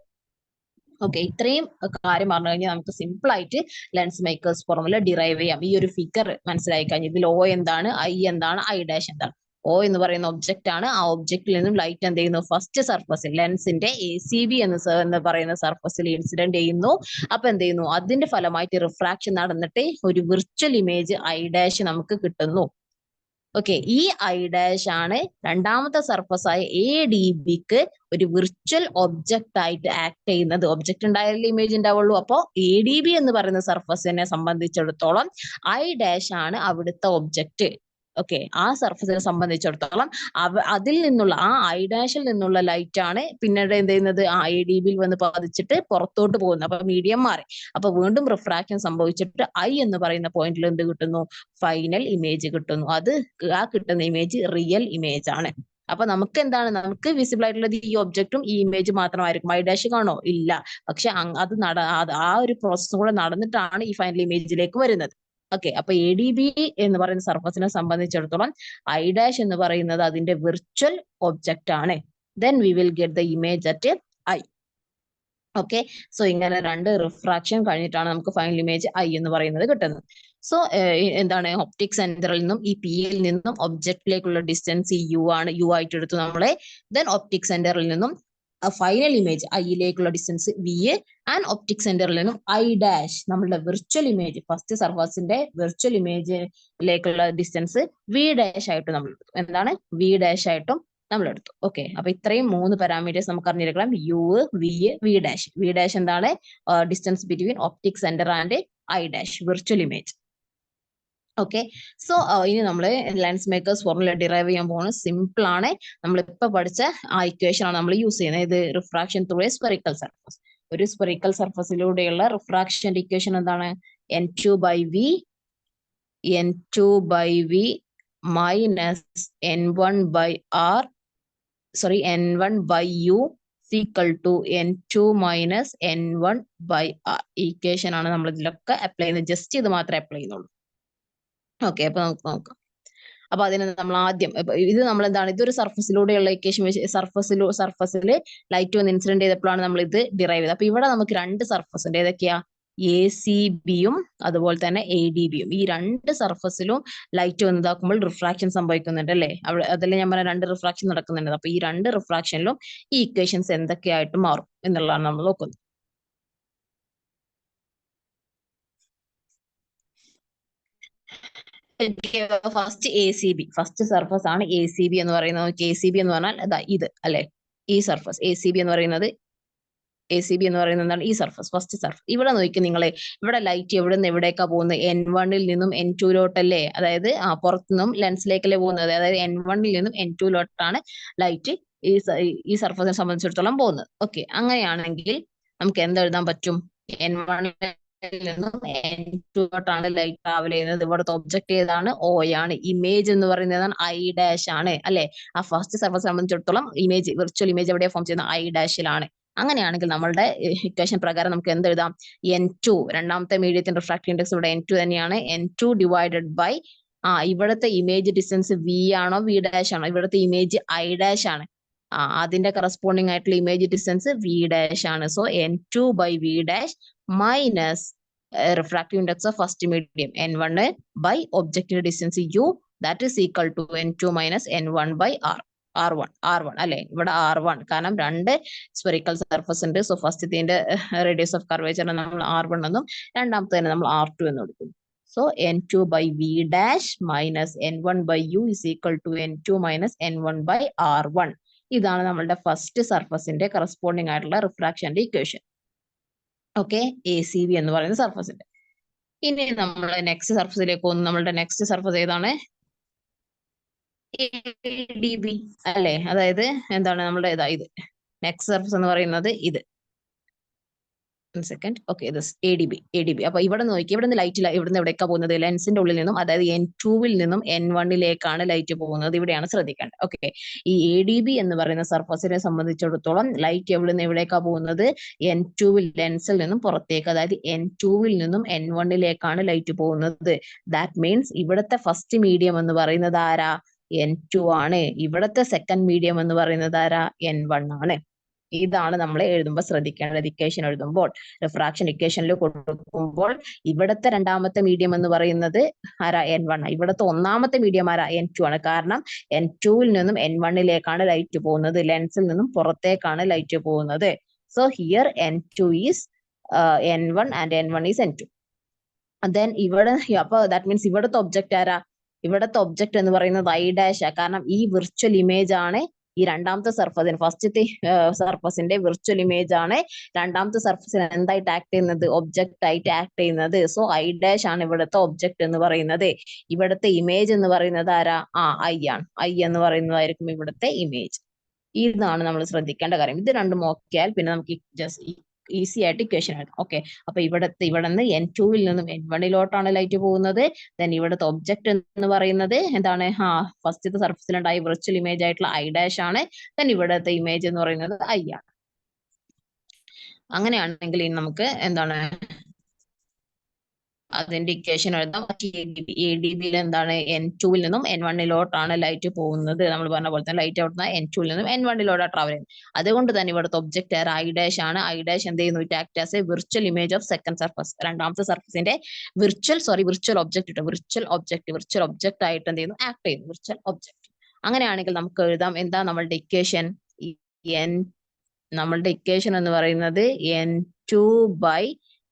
ഓക്കെ, ഇത്രയും കാര്യം പറഞ്ഞു കഴിഞ്ഞാൽ നമുക്ക് സിമ്പിൾ ആയിട്ട് ലെൻസ് മേക്കേഴ്സ് ഫോർമുല ഡിറൈവ് ചെയ്യാം. ഈ ഒരു ഫിഗർ മനസ്സിലായി കഴിഞ്ഞാൽ ഇതിൽ O എന്താണ്, I എന്താണ്, I' എന്താണ്. O എന്ന് പറയുന്ന ഒബ്ജക്റ്റ് ആണ്. ആ ഒബ്ജക്റ്റിൽ നിന്നും ലൈറ്റ് എന്ത് ചെയ്യുന്നു? ഫസ്റ്റ് സർഫസിൽ ലെൻസിന്റെ ACB എന്ന് പറയുന്ന സർഫസിൽ ഇൻസിഡന്റ് ചെയ്യുന്നു. അപ്പൊ എന്ത് ചെയ്യുന്നു? അതിന്റെ ഫലമായിട്ട് റിഫ്രാക്ഷൻ നടന്നിട്ട് ഒരു വിർച്വൽ ഇമേജ് I' നമുക്ക് കിട്ടുന്നു. ഓക്കെ, ഈ I' ആണ് രണ്ടാമത്തെ സർഫസ് ആയ ADB-ക്ക് ഒരു വിർച്വൽ ഒബ്ജക്റ്റ് ആയിട്ട് ആക്ട് ചെയ്യുന്നത്. ഒബ്ജക്റ്റ് ഉണ്ടായാലേ ഇമേജ് ഉണ്ടാവുള്ളൂ. അപ്പോൾ ADB എന്ന് പറയുന്ന സർഫസിനെ സംബന്ധിച്ചിടത്തോളം I' ആണ് അവിടുത്തെ ഒബ്ജക്റ്റ്. ഓക്കെ, ആ സർഫസിനെ സംബന്ധിച്ചിടത്തോളം അതിൽ നിന്നുള്ള I'-ൽ നിന്നുള്ള ലൈറ്റ് ആണ് പിന്നീട് എന്ത് ചെയ്യുന്നത്? ADB-യിൽ വന്ന് പതിച്ചിട്ട് പുറത്തോട്ട് പോകുന്നത്. അപ്പൊ മീഡിയം മാറി, അപ്പൊ വീണ്ടും റിഫ്രാക്ഷൻ സംഭവിച്ചിട്ട് I എന്ന് പറയുന്ന പോയിന്റിൽ എന്ത് കിട്ടുന്നു? ഫൈനൽ ഇമേജ് കിട്ടുന്നു. ആ കിട്ടുന്ന ഇമേജ് റിയൽ ഇമേജ് ആണ്. അപ്പൊ നമുക്ക് എന്താണ്? നമുക്ക് വിസിബിൾ ആയിട്ടുള്ളത് ഈ ഒബ്ജക്റ്റും ഈ ഇമേജ് മാത്രമായിരിക്കും. I' കാണോ? ഇല്ല. പക്ഷെ ആ ഒരു പ്രോസസ്സും കൂടെ നടന്നിട്ടാണ് ഈ ഫൈനൽ ഇമേജിലേക്ക് വരുന്നത്. ഓക്കെ, അപ്പൊ ADB എന്ന് പറയുന്ന സർഫസിനെ സംബന്ധിച്ചിടത്തോളം I' എന്ന് പറയുന്നത് അതിന്റെ വിർച്വൽ ഒബ്ജക്റ്റ് ആണ്. Then we will get the image at I. Okay, so ഇങ്ങനെ 2 റിഫ്രാക്ഷൻ കഴിഞ്ഞിട്ടാണ് നമുക്ക് ഫൈനൽ ഇമേജ് I എന്ന് പറയുന്നത് കിട്ടുന്നത്. സോ എന്താണ്? ഒപ്റ്റിക് സെന്ററിൽ നിന്നും ഈ P-യിൽ നിന്നും ഒബ്ജക്റ്റിലേക്കുള്ള ഡിസ്റ്റൻസ് U ആണ്. U ആയിട്ട് എടുത്തു നമ്മളെ. ദെൻ ഒപ്റ്റിക് സെന്ററിൽ നിന്നും ഫൈനൽ ഇമേജ് I-ലേക്കുള്ള ഡിസ്റ്റൻസ് V, ആൻഡ് ഒപ്റ്റിക് സെന്ററിൽ നിന്നും I' നമ്മളുടെ വിർച്വൽ ഇമേജ് ഫസ്റ്റ് സർഫസിന്റെ വിർച്വൽ ഇമേജിലേക്കുള്ള ഡിസ്റ്റൻസ് V' ആയിട്ട് നമ്മൾ എടുത്തു. എന്താണ്? V' ആയിട്ടും നമ്മൾ എടുത്തു. ഓക്കെ, അപ്പൊ ഇത്രയും 3 പാരാമീറ്റേഴ്സ് നമുക്ക് അറിഞ്ഞിരിക്കണം. U, V, V'. V' എന്താണ്? Distance between optic centre and I', virtual image. Okay, so ഇനി നമ്മൾ ലെൻസ് മേക്കേഴ്സ് ഫോർമുല ഡിറൈവ് ചെയ്യാൻ പോകുന്നത് സിമ്പിൾ ആണ്. നമ്മൾ ഇപ്പൊ പഠിച്ച ആ ഇക്വേഷൻ ആണ് നമ്മൾ യൂസ് ചെയ്യുന്നത്. ഇത് refraction through a spherical surface. ഒരു സ്പെറിക്കൽ സർഫസിലൂടെയുള്ള റിഫ്രാക്ഷന്റെ ഇക്വേഷൻ എന്താണ്? N2/V minus N1/U equal to N2 minus N1/R. ഈ ഇക്വേഷൻ ആണ് നമ്മൾ ഇതിലൊക്കെ അപ്ലൈ ചെയ്യുന്നത്. ജസ്റ്റ് ഇത് മാത്രമേ അപ്ലൈ ചെയ്യുന്നുള്ളൂ. ഓക്കെ, അപ്പൊ നമുക്ക് നോക്കാം. അപ്പൊ അതിന് നമ്മൾ ആദ്യം ഇത് നമ്മൾ എന്താണ്, ഇതൊരു സർഫസിലൂടെയുള്ള ഇക്വേഷൻ, സർഫസിൽ ലൈറ്റ് വന്ന് ഇൻസിഡന്റ് ചെയ്തപ്പോഴാണ് നമ്മൾ ഇത് ഡിറൈവ് ചെയ്തത്. അപ്പൊ ഇവിടെ നമുക്ക് രണ്ട് സർഫസ് ഉണ്ട്. ഏതൊക്കെയാ? ACBയും അതുപോലെ തന്നെ ADBയും. ഈ രണ്ട് സർഫസിലും ലൈറ്റ് വന്ന് ഇതാക്കുമ്പോൾ റിഫ്രാക്ഷൻ സംഭവിക്കുന്നുണ്ട് അല്ലേ? അവിടെ അതല്ലേ ഞാൻ പറഞ്ഞ രണ്ട് റിഫ്രാക്ഷൻ നടക്കുന്നുണ്ട്. അപ്പൊ ഈ രണ്ട് റിഫ്രാക്ഷനിലും ഈ ഇക്വേഷൻസ് എന്തൊക്കെയായിട്ട് മാറും എന്നുള്ളതാണ് നമ്മൾ നോക്കുന്നത്. ഫസ്റ്റ് ACB, ഫസ്റ്റ് സർഫസ് ആണ് ACB എന്ന് പറയുന്നത്. ACB എന്ന് പറഞ്ഞാൽ അതാ ഇത് അല്ലെ, ഈ സർഫസ് ACB എന്ന് പറയുന്നത്, ACB എന്ന് പറയുന്നത് എന്താണ്? ഈ സർഫസ്, ഫസ്റ്റ് സർഫസ്. ഇവിടെ നോക്കി നിങ്ങളെ, ഇവിടെ ലൈറ്റ് എവിടെ നിന്ന് എവിടേക്കാ പോകുന്നത്? N1-ൽ നിന്നും N2-ലോട്ടല്ലേ? അതായത് പുറത്തുനിന്നും ലെൻസിലേക്കല്ലേ പോകുന്നത്. അതായത് N1-ൽ നിന്നും N2-ലോട്ടാണ് ലൈറ്റ് ഈ സർഫസിനെ സംബന്ധിച്ചിടത്തോളം പോകുന്നത്. ഓക്കെ, അങ്ങനെയാണെങ്കിൽ നമുക്ക് എന്തെഴുതാൻ പറ്റും? N1 നിന്നും N2-ലോട്ടാണ് ലൈറ്റ് ട്രാവൽ ചെയ്യുന്നത്. ഇവിടുത്തെ ഒബ്ജക്ട് ഏതാണ്? O ആണ്. ഇമേജ് എന്ന് പറയുന്നത് I' ആണ് അല്ലെ? ആ ഫസ്റ്റ് സർഫസ് സംബന്ധിച്ചിടത്തോളം ഇമേജ്, വിർച്വൽ ഇമേജ് എവിടെയാ ഫോം ചെയ്യുന്നത്? I'-ലാണ്. അങ്ങനെയാണെങ്കിൽ നമ്മളുടെ ഇക്വേഷൻ പ്രകാരം നമുക്ക് എന്തെഴുതാം? N2, രണ്ടാമത്തെ മീഡിയത്തിന്റെ റിഫ്രാക്റ്റീവ് ഇൻഡെക്സ് ഇവിടെ N2 തന്നെയാണ്. N2 ഡിവൈഡഡ് ബൈ ഇവിടുത്തെ ഇമേജ് ഡിസ്റ്റൻസ് V ആണോ V' ആണോ? ഇവിടുത്തെ ഇമേജ് I' ആണ്. അതിന്റെ കറസ്പോണ്ടിങ് ആയിട്ടുള്ള ഇമേജ് ഡിസ്റ്റൻസ് V' ആണ്. So N2 by V' minus refractive index of first medium N1 by objective distance U, that is equal to N2 minus N1 by R1 അല്ലെ? ഇവിടെ R1, കാരണം രണ്ട് spherical surface ഉണ്ട്. So ഫസ്റ്റത്തിന്റെ radius of കർവേച്ചറിനെ നമ്മൾ R1 എന്നും രണ്ടാമത്തെ തന്നെ നമ്മൾ R2 എന്ന് എടുക്കും. So N2 by V' minus N1 by U is equal to N2 minus N1 by R1. ഇതാണ് നമ്മളുടെ ഫസ്റ്റ് സർഫസിന്റെ കറസ്പോണ്ടിങ് ആയിട്ടുള്ള റിഫ്രാക്ഷന്റെ ഇക്വേഷൻ. ഓക്കെ, ACB എന്ന് പറയുന്ന സർഫസിന്റെ. ഇനി നമ്മൾ നെക്സ്റ്റ് സർഫസിലേക്ക് പോകുന്നു. നമ്മളുടെ നെക്സ്റ്റ് സർഫസ് ഏതാണ്? ADB അല്ലെ? അതായത് എന്താണ് നമ്മുടെ ഇത് നെക്സ്റ്റ് സർഫസ് എന്ന് പറയുന്നത് ഇത്. സെക്കൻഡ്. ഓക്കെ, ഇത് ADB. അപ്പൊ ഇവിടെ നോക്കി, ഇവിടെ നിന്ന് ലൈറ്റ് ഇവിടുന്ന് എവിടേക്കാ പോകുന്നത്? ലെൻസിന്റെ ഉള്ളിൽ നിന്നും, അതായത് N2-വിൽ നിന്നും N1-ലേക്കാണ് ലൈറ്റ് പോകുന്നത്. ഇവിടെയാണ് ശ്രദ്ധിക്കേണ്ടത്. ഓക്കെ, ഈ ADB എന്ന് പറയുന്ന സർഫസിനെ സംബന്ധിച്ചിടത്തോളം ലൈറ്റ് എവിടെ നിന്ന് എവിടേക്കാ പോകുന്നത്? N2-വിൽ, ലെൻസിൽ നിന്നും പുറത്തേക്ക്, അതായത് N2-വിൽ നിന്നും N1-ലേക്കാണ് ലൈറ്റ് പോകുന്നത്. ദാറ്റ് മീൻസ് ഇവിടുത്തെ ഫസ്റ്റ് മീഡിയം എന്ന് പറയുന്നത് ആരാ? N2 ആണ്. ഇവിടുത്തെ സെക്കൻഡ് മീഡിയം എന്ന് പറയുന്നത് ആരാ? N1 ആണ്. ഇതാണ് നമ്മൾ എഴുതുമ്പോൾ ശ്രദ്ധിക്കേണ്ടത്. ഇക്വേഷൻ എഴുതുമ്പോൾ, റിഫ്രാക്ഷൻ ഇക്വേഷനിൽ കൊടുക്കുമ്പോൾ ഇവിടുത്തെ രണ്ടാമത്തെ മീഡിയം എന്ന് പറയുന്നത് ആരാ? N1. ഇവിടുത്തെ ഒന്നാമത്തെ മീഡിയം ആരാ? N2 ആണ്. കാരണം N2-വിൽ നിന്നും N1-ലേക്കാണ് ലൈറ്റ് പോകുന്നത്. ലെൻസിൽ നിന്നും പുറത്തേക്കാണ് ലൈറ്റ് പോകുന്നത്. So here N2 is N1 and N1 is N2. Then ഇവിടെ, അപ്പൊ ദാറ്റ് മീൻസ് ഇവിടുത്തെ ഒബ്ജക്റ്റ് ആരാ? ഇവിടുത്തെ ഒബ്ജക്റ്റ് എന്ന് പറയുന്നത് I' കാരണം ഈ വിർച്വൽ ഇമേജ് ആണ് ഈ രണ്ടാമത്തെ സർഫസിന്, ഫസ്റ്റത്തെ സർഫസിന്റെ വിർച്വൽ ഇമേജ് ആണ് രണ്ടാമത്തെ സർഫസിന് എന്തായിട്ട് ആക്ട് ചെയ്യുന്നത്? ഒബ്ജക്റ്റ് ആയിട്ട് ആക്ട് ചെയ്യുന്നത്. സോ I' ആണ് ഇവിടുത്തെ ഒബ്ജക്റ്റ് എന്ന് പറയുന്നത്. ഇവിടുത്തെ ഇമേജ് എന്ന് പറയുന്നത് ആരാ? I ആണ്. I എന്ന് പറയുന്നതായിരിക്കും ഇവിടുത്തെ ഇമേജ്. ഇതാണ് നമ്മൾ ശ്രദ്ധിക്കേണ്ട കാര്യം. ഇത് രണ്ടും നോക്കിയാൽ പിന്നെ നമുക്ക് ജസ്റ്റ് ഈസി ആയിട്ട് ഇക്വേഷൻ എഴുതാം. ഓക്കെ, അപ്പൊ ഇവിടെ നിന്ന് N2-വിൽ നിന്നും N1-ലോട്ടാണ് ലൈറ്റ് പോകുന്നത്. ദെൻ ഇവിടുത്തെ ഒബ്ജക്റ്റ് എന്ന് പറയുന്നത് എന്താണ്? ഫസ്റ്റത്തെ സർഫസിലുണ്ടായ വിർച്വൽ ഇമേജ് ആയിട്ടുള്ള I' ആണ്. ദെൻ ഇവിടുത്തെ ഇമേജ് എന്ന് പറയുന്നത് I ആണ്. അങ്ങനെയാണെങ്കിൽ ഇനി നമുക്ക് എന്താണ് അതിന്റെ ഇക്വേഷൻ എഴുതാം. ADB-യിൽ എന്താണ്? N2-വിൽ നിന്നും N1-ലോട്ടാണ് ലൈറ്റ് പോകുന്നത്. നമ്മൾ പറഞ്ഞ പോലെ തന്നെ ലൈറ്റ് അവിടുന്ന് N2-വിൽ നിന്നും N1-ലോട്ടാണ് ട്രാവൽ ചെയ്യുന്നത്. അതുകൊണ്ട് തന്നെ ഇവിടുത്തെ ഒബ്ജക്റ്റ് I' ആണ്. I' എന്ത് ചെയ്യുന്നു? It act as A virtual image of second surface. രണ്ടാമത്തെ സർഫസിന്റെ വിർച്വൽ ഒബ്ജക്റ്റ് ആയിട്ട് എന്ത് ചെയ്യുന്നു? ആക്ട് ചെയ്യുന്നു. Virtual object. അങ്ങനെയാണെങ്കിൽ നമുക്ക് എഴുതാം. എന്താ നമ്മളുടെ ഇക്വേഷൻ? നമ്മളുടെ ഇക്വേഷൻ എന്ന് പറയുന്നത് N2 by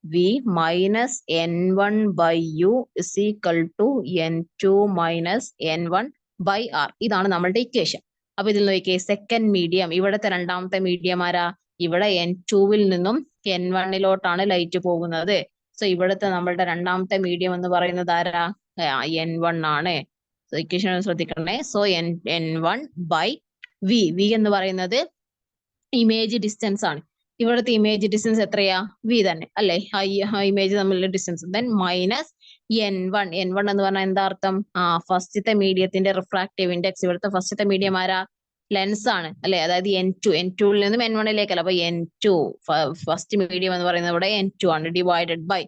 V minus N1 by U is equal to N2 minus N1 by R. ഇതാണ് നമ്മളുടെ ഇക്വേഷൻ. അപ്പൊ ഇതിൽ നോക്കിയേ, സെക്കൻഡ് മീഡിയം, ഇവിടുത്തെ രണ്ടാമത്തെ മീഡിയം ആരാ? ഇവിടെ N2-വിൽ നിന്നും N1-ലോട്ടാണ് ലൈറ്റ് പോകുന്നത്. സോ ഇവിടുത്തെ നമ്മളുടെ രണ്ടാമത്തെ മീഡിയം എന്ന് പറയുന്നത് ആരാ? N1 ആണ്. സോ ഇക്വേഷൻ ശ്രദ്ധിക്കണേ. സോ N1 by V എന്ന് പറയുന്നത് ഇമേജ് ഡിസ്റ്റൻസ് ആണ്. ഇവിടുത്തെ ഇമേജ് ഡിസ്റ്റൻസ് എത്രയാ? V തന്നെ അല്ലെ? ഇമേജ് തമ്മിലുള്ള ഡിസ്റ്റൻസ്. ദെൻ മൈനസ് N1 എന്ന് പറഞ്ഞാൽ എന്താ അർത്ഥം? ഫസ്റ്റത്തെ മീഡിയത്തിന്റെ റിഫ്രാക്റ്റീവ് ഇൻഡെക്സ്. ഇവിടുത്തെ ഫസ്റ്റത്തെ മീഡിയം ആരാ? ലെൻസ് ആണ് അല്ലെ, അതായത് N2 ൽ നിന്നും N1ലേക്കല്ല. അപ്പൊ N2 ഫസ്റ്റ് മീഡിയം എന്ന് പറയുന്നത് ഇവിടെ N2 ആണ്. ഡിവൈഡഡ് ബൈ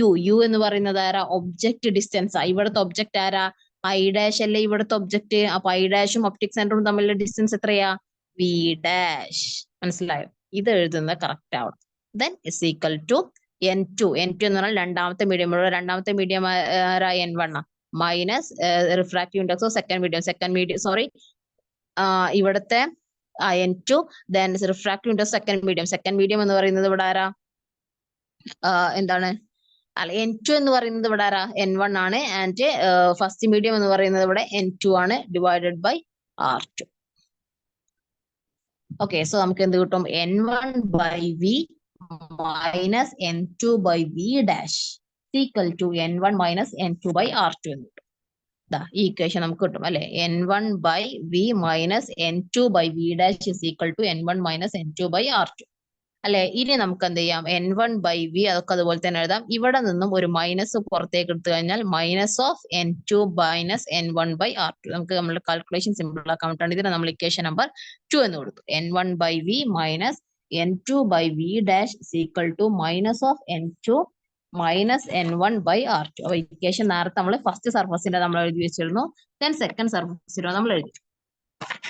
U എന്ന് പറയുന്നത് ആരാ? Object distance. ഇവിടുത്തെ ഒബ്ജക്റ്റ് ആരാ? I ഡാഷ് അല്ലേ ഇവിടുത്തെ ഒബ്ജക്റ്റ്. അപ്പൊ I ഡാഷും ഒപ്റ്റിക് സെന്ററും തമ്മിലുള്ള ഡിസ്റ്റൻസ് എത്രയാ? V dash. മനസ്സിലായോ? ഇത് എഴുതുന്നത് കറക്റ്റ് ആവണം. Then is equal to N2 എന്ന് പറഞ്ഞാൽ രണ്ടാമത്തെ മീഡിയം. രണ്ടാമത്തെ മീഡിയം ആരാ? N1 minus refractive index of second medium sorry ഇവിടുത്തെ N2 then refractive index second medium എന്ന് പറയുന്നത് ഇവിടെ ആരാ? എന്താണ്? അല്ല, N2 എന്ന് പറയുന്നത് ഇവിടെ ആരാ? N1 ആണ്. ആൻഡ് ഫസ്റ്റ് മീഡിയം എന്ന് പറയുന്നത് ഇവിടെ N2 ആണ്. Divided by R2. Okay, so നമുക്ക് എന്ത് കിട്ടും? N1 by V minus N2 by V dash equal to N1 minus N2 by R2 എന്ന് കിട്ടും. ഈ ഇക്വേഷൻ നമുക്ക് കിട്ടും അല്ലെ. N1 by V minus N2 by V dash is equal to N1 minus N2 by R2 അല്ലെ. ഇനി നമുക്ക് എന്ത് ചെയ്യാം? N1 ബൈ V അതൊക്കെ അതുപോലെ തന്നെ എഴുതാം. ഇവിടെ നിന്നും ഒരു മൈനസ് പുറത്തേക്ക് എടുത്തു കഴിഞ്ഞാൽ minus of N2 minus N1 by R2. നമുക്ക് നമ്മുടെ കാൽക്കുലേഷൻ സിമ്പിൾ ആക്കാൻ വേണ്ടിയാണ് ഇതിന് നമ്മൾ ഇക്വേഷൻ നമ്പർ 2 എന്ന് കൊടുത്തു. N1 by V minus N2 by V dash is equal to minus of N2 minus N1 by R2. അപ്പൊ ഇക്വേഷൻ നേരത്തെ നമ്മൾ ഫസ്റ്റ് സർഫസിന്റെ നമ്മൾ എഴുതി വെച്ചിരുന്നു. ദെൻ സെക്കൻഡ് സർഫസിന്റെ നമ്മൾ എഴുതി.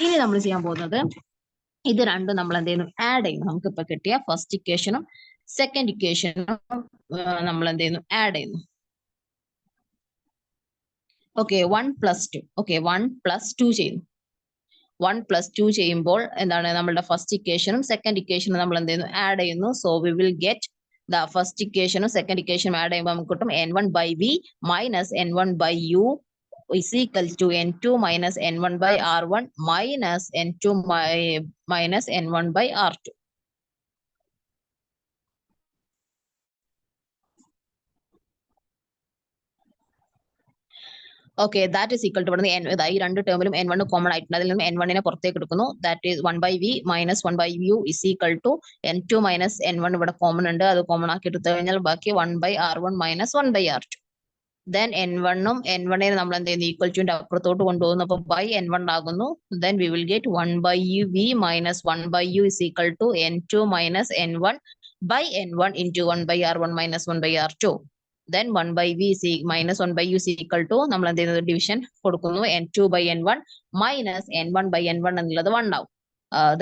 ഇനി നമ്മൾ ചെയ്യാൻ പോകുന്നത് ഇത് രണ്ടും നമ്മൾ എന്ത് ചെയ്യുന്നു? ആഡ് ചെയ്യുന്നു. നമുക്ക് ഇപ്പൊ കിട്ടിയ ഫസ്റ്റ് ഇക്വേഷനും സെക്കൻഡ് ഇക്വേഷനും നമ്മൾ എന്ത് ചെയ്യുന്നു? ആഡ് ചെയ്യുന്നു. ഓക്കെ, 1+2. ഓക്കെ, 1+2 ചെയ്യുന്നു. 1+2 ചെയ്യുമ്പോൾ എന്താണ്? നമ്മളുടെ ഫസ്റ്റ് ഇക്വേഷനും സെക്കൻഡ് ഇക്വേഷനും നമ്മൾ എന്ത് ചെയ്യുന്നു? ആഡ് ചെയ്യുന്നു. So we will get the first ഇക്വേഷനും സെക്കൻഡ് ഇക്വേഷനും ആഡ് ചെയ്യുമ്പോൾ നമുക്ക് കിട്ടും N1 by V minus N1 by U is equal to N2 minus N1 by R1 minus N2 minus N1 by R2. Okay, that is equal to ഈ രണ്ട് ടേമിലും N1 common ആയിട്ടുണ്ട്. അതിൽ നിന്നും N1 പുറത്തേക്ക് എടുക്കുന്നു. That is 1 by V minus 1 by U is equal to N2 minus N1 ഇവിടെ common ഉണ്ട്. അത് കോമൺ ആക്കി എടുത്തു കഴിഞ്ഞാൽ ബാക്കി 1 by R1 minus 1 by R2. Then N1 നമ്മൾ എന്ത് ചെയ്യുന്നു? ഈക്വൽ ടുന്റെ അപ്പുറത്തോട്ട് കൊണ്ടുപോകുന്നു. അപ്പൊ ബൈ N1 ആകുന്നു. Then we will get 1 by V minus 1 by U is equal to N2 minus N1 by N1 into 1 by R1 minus 1 by R2. Then 1 by V minus 1 by U is equal to നമ്മൾ എന്ത് ചെയ്യുന്നത്? Division കൊടുക്കുന്നു. N2 by N1 minus N1 by N1 എന്നുള്ളത് 1 ആവും.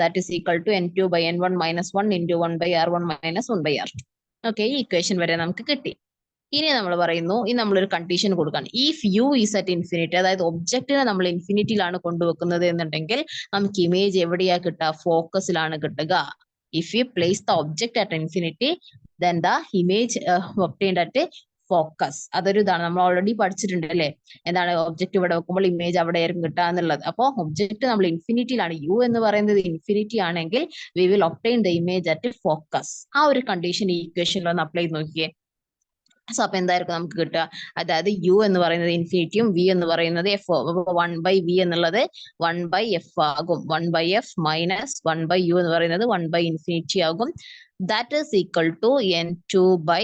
That is equal to N2 by N1 minus 1 into 1 by R1 minus 1 by R2. Okay, ഈ equation വരെ നമുക്ക് കിട്ടി. ഇനി നമ്മൾ പറയുന്നു, ഇനി നമ്മളൊരു കണ്ടീഷൻ കൊടുക്കണം. If U is at infinity, അതായത് ഒബ്ജക്റ്റിനെ നമ്മൾ ഇൻഫിനിറ്റിയിലാണ് കൊണ്ടുവെക്കുന്നത് എന്നുണ്ടെങ്കിൽ നമുക്ക് ഇമേജ് എവിടെയാ കിട്ടുക? ഫോക്കസിലാണ് കിട്ടുക. If you place the object at infinity then the image obtained at focus. അതൊരു ഇതാണ്, നമ്മൾ ഓൾറെഡി പഠിച്ചിട്ടുണ്ട് അല്ലെ. എന്താണ്? ഒബ്ജക്റ്റ് ഇവിടെ വെക്കുമ്പോൾ ഇമേജ് അവിടെ ആയിരിക്കും കിട്ടുക എന്നുള്ളത്. അപ്പോൾ ഒബ്ജക്റ്റ് നമ്മൾ ഇൻഫിനിറ്റിയിലാണ്, U എന്ന് പറയുന്നത് ഇൻഫിനിറ്റി ആണെങ്കിൽ we will obtain the image at focus. ആ ഒരു കണ്ടീഷൻ ഈ ഇക്വേഷനിൽ ഒന്ന് അപ്ലൈ ചെയ്ത് നോക്കിയേ. സോ അപ്പൊ എന്തായിരിക്കും നമുക്ക് കിട്ടുക? അതായത് U എന്ന് പറയുന്നത് ഇൻഫിനിറ്റിയും V എന്ന് പറയുന്നത് F. 1 ബൈ V എന്നുള്ളത് 1 ബൈ F ആകും. 1 by F minus 1 by U എന്ന് പറയുന്നത് 1 ബൈ ഇൻഫിനിറ്റി ആകും. That is equal to N2 by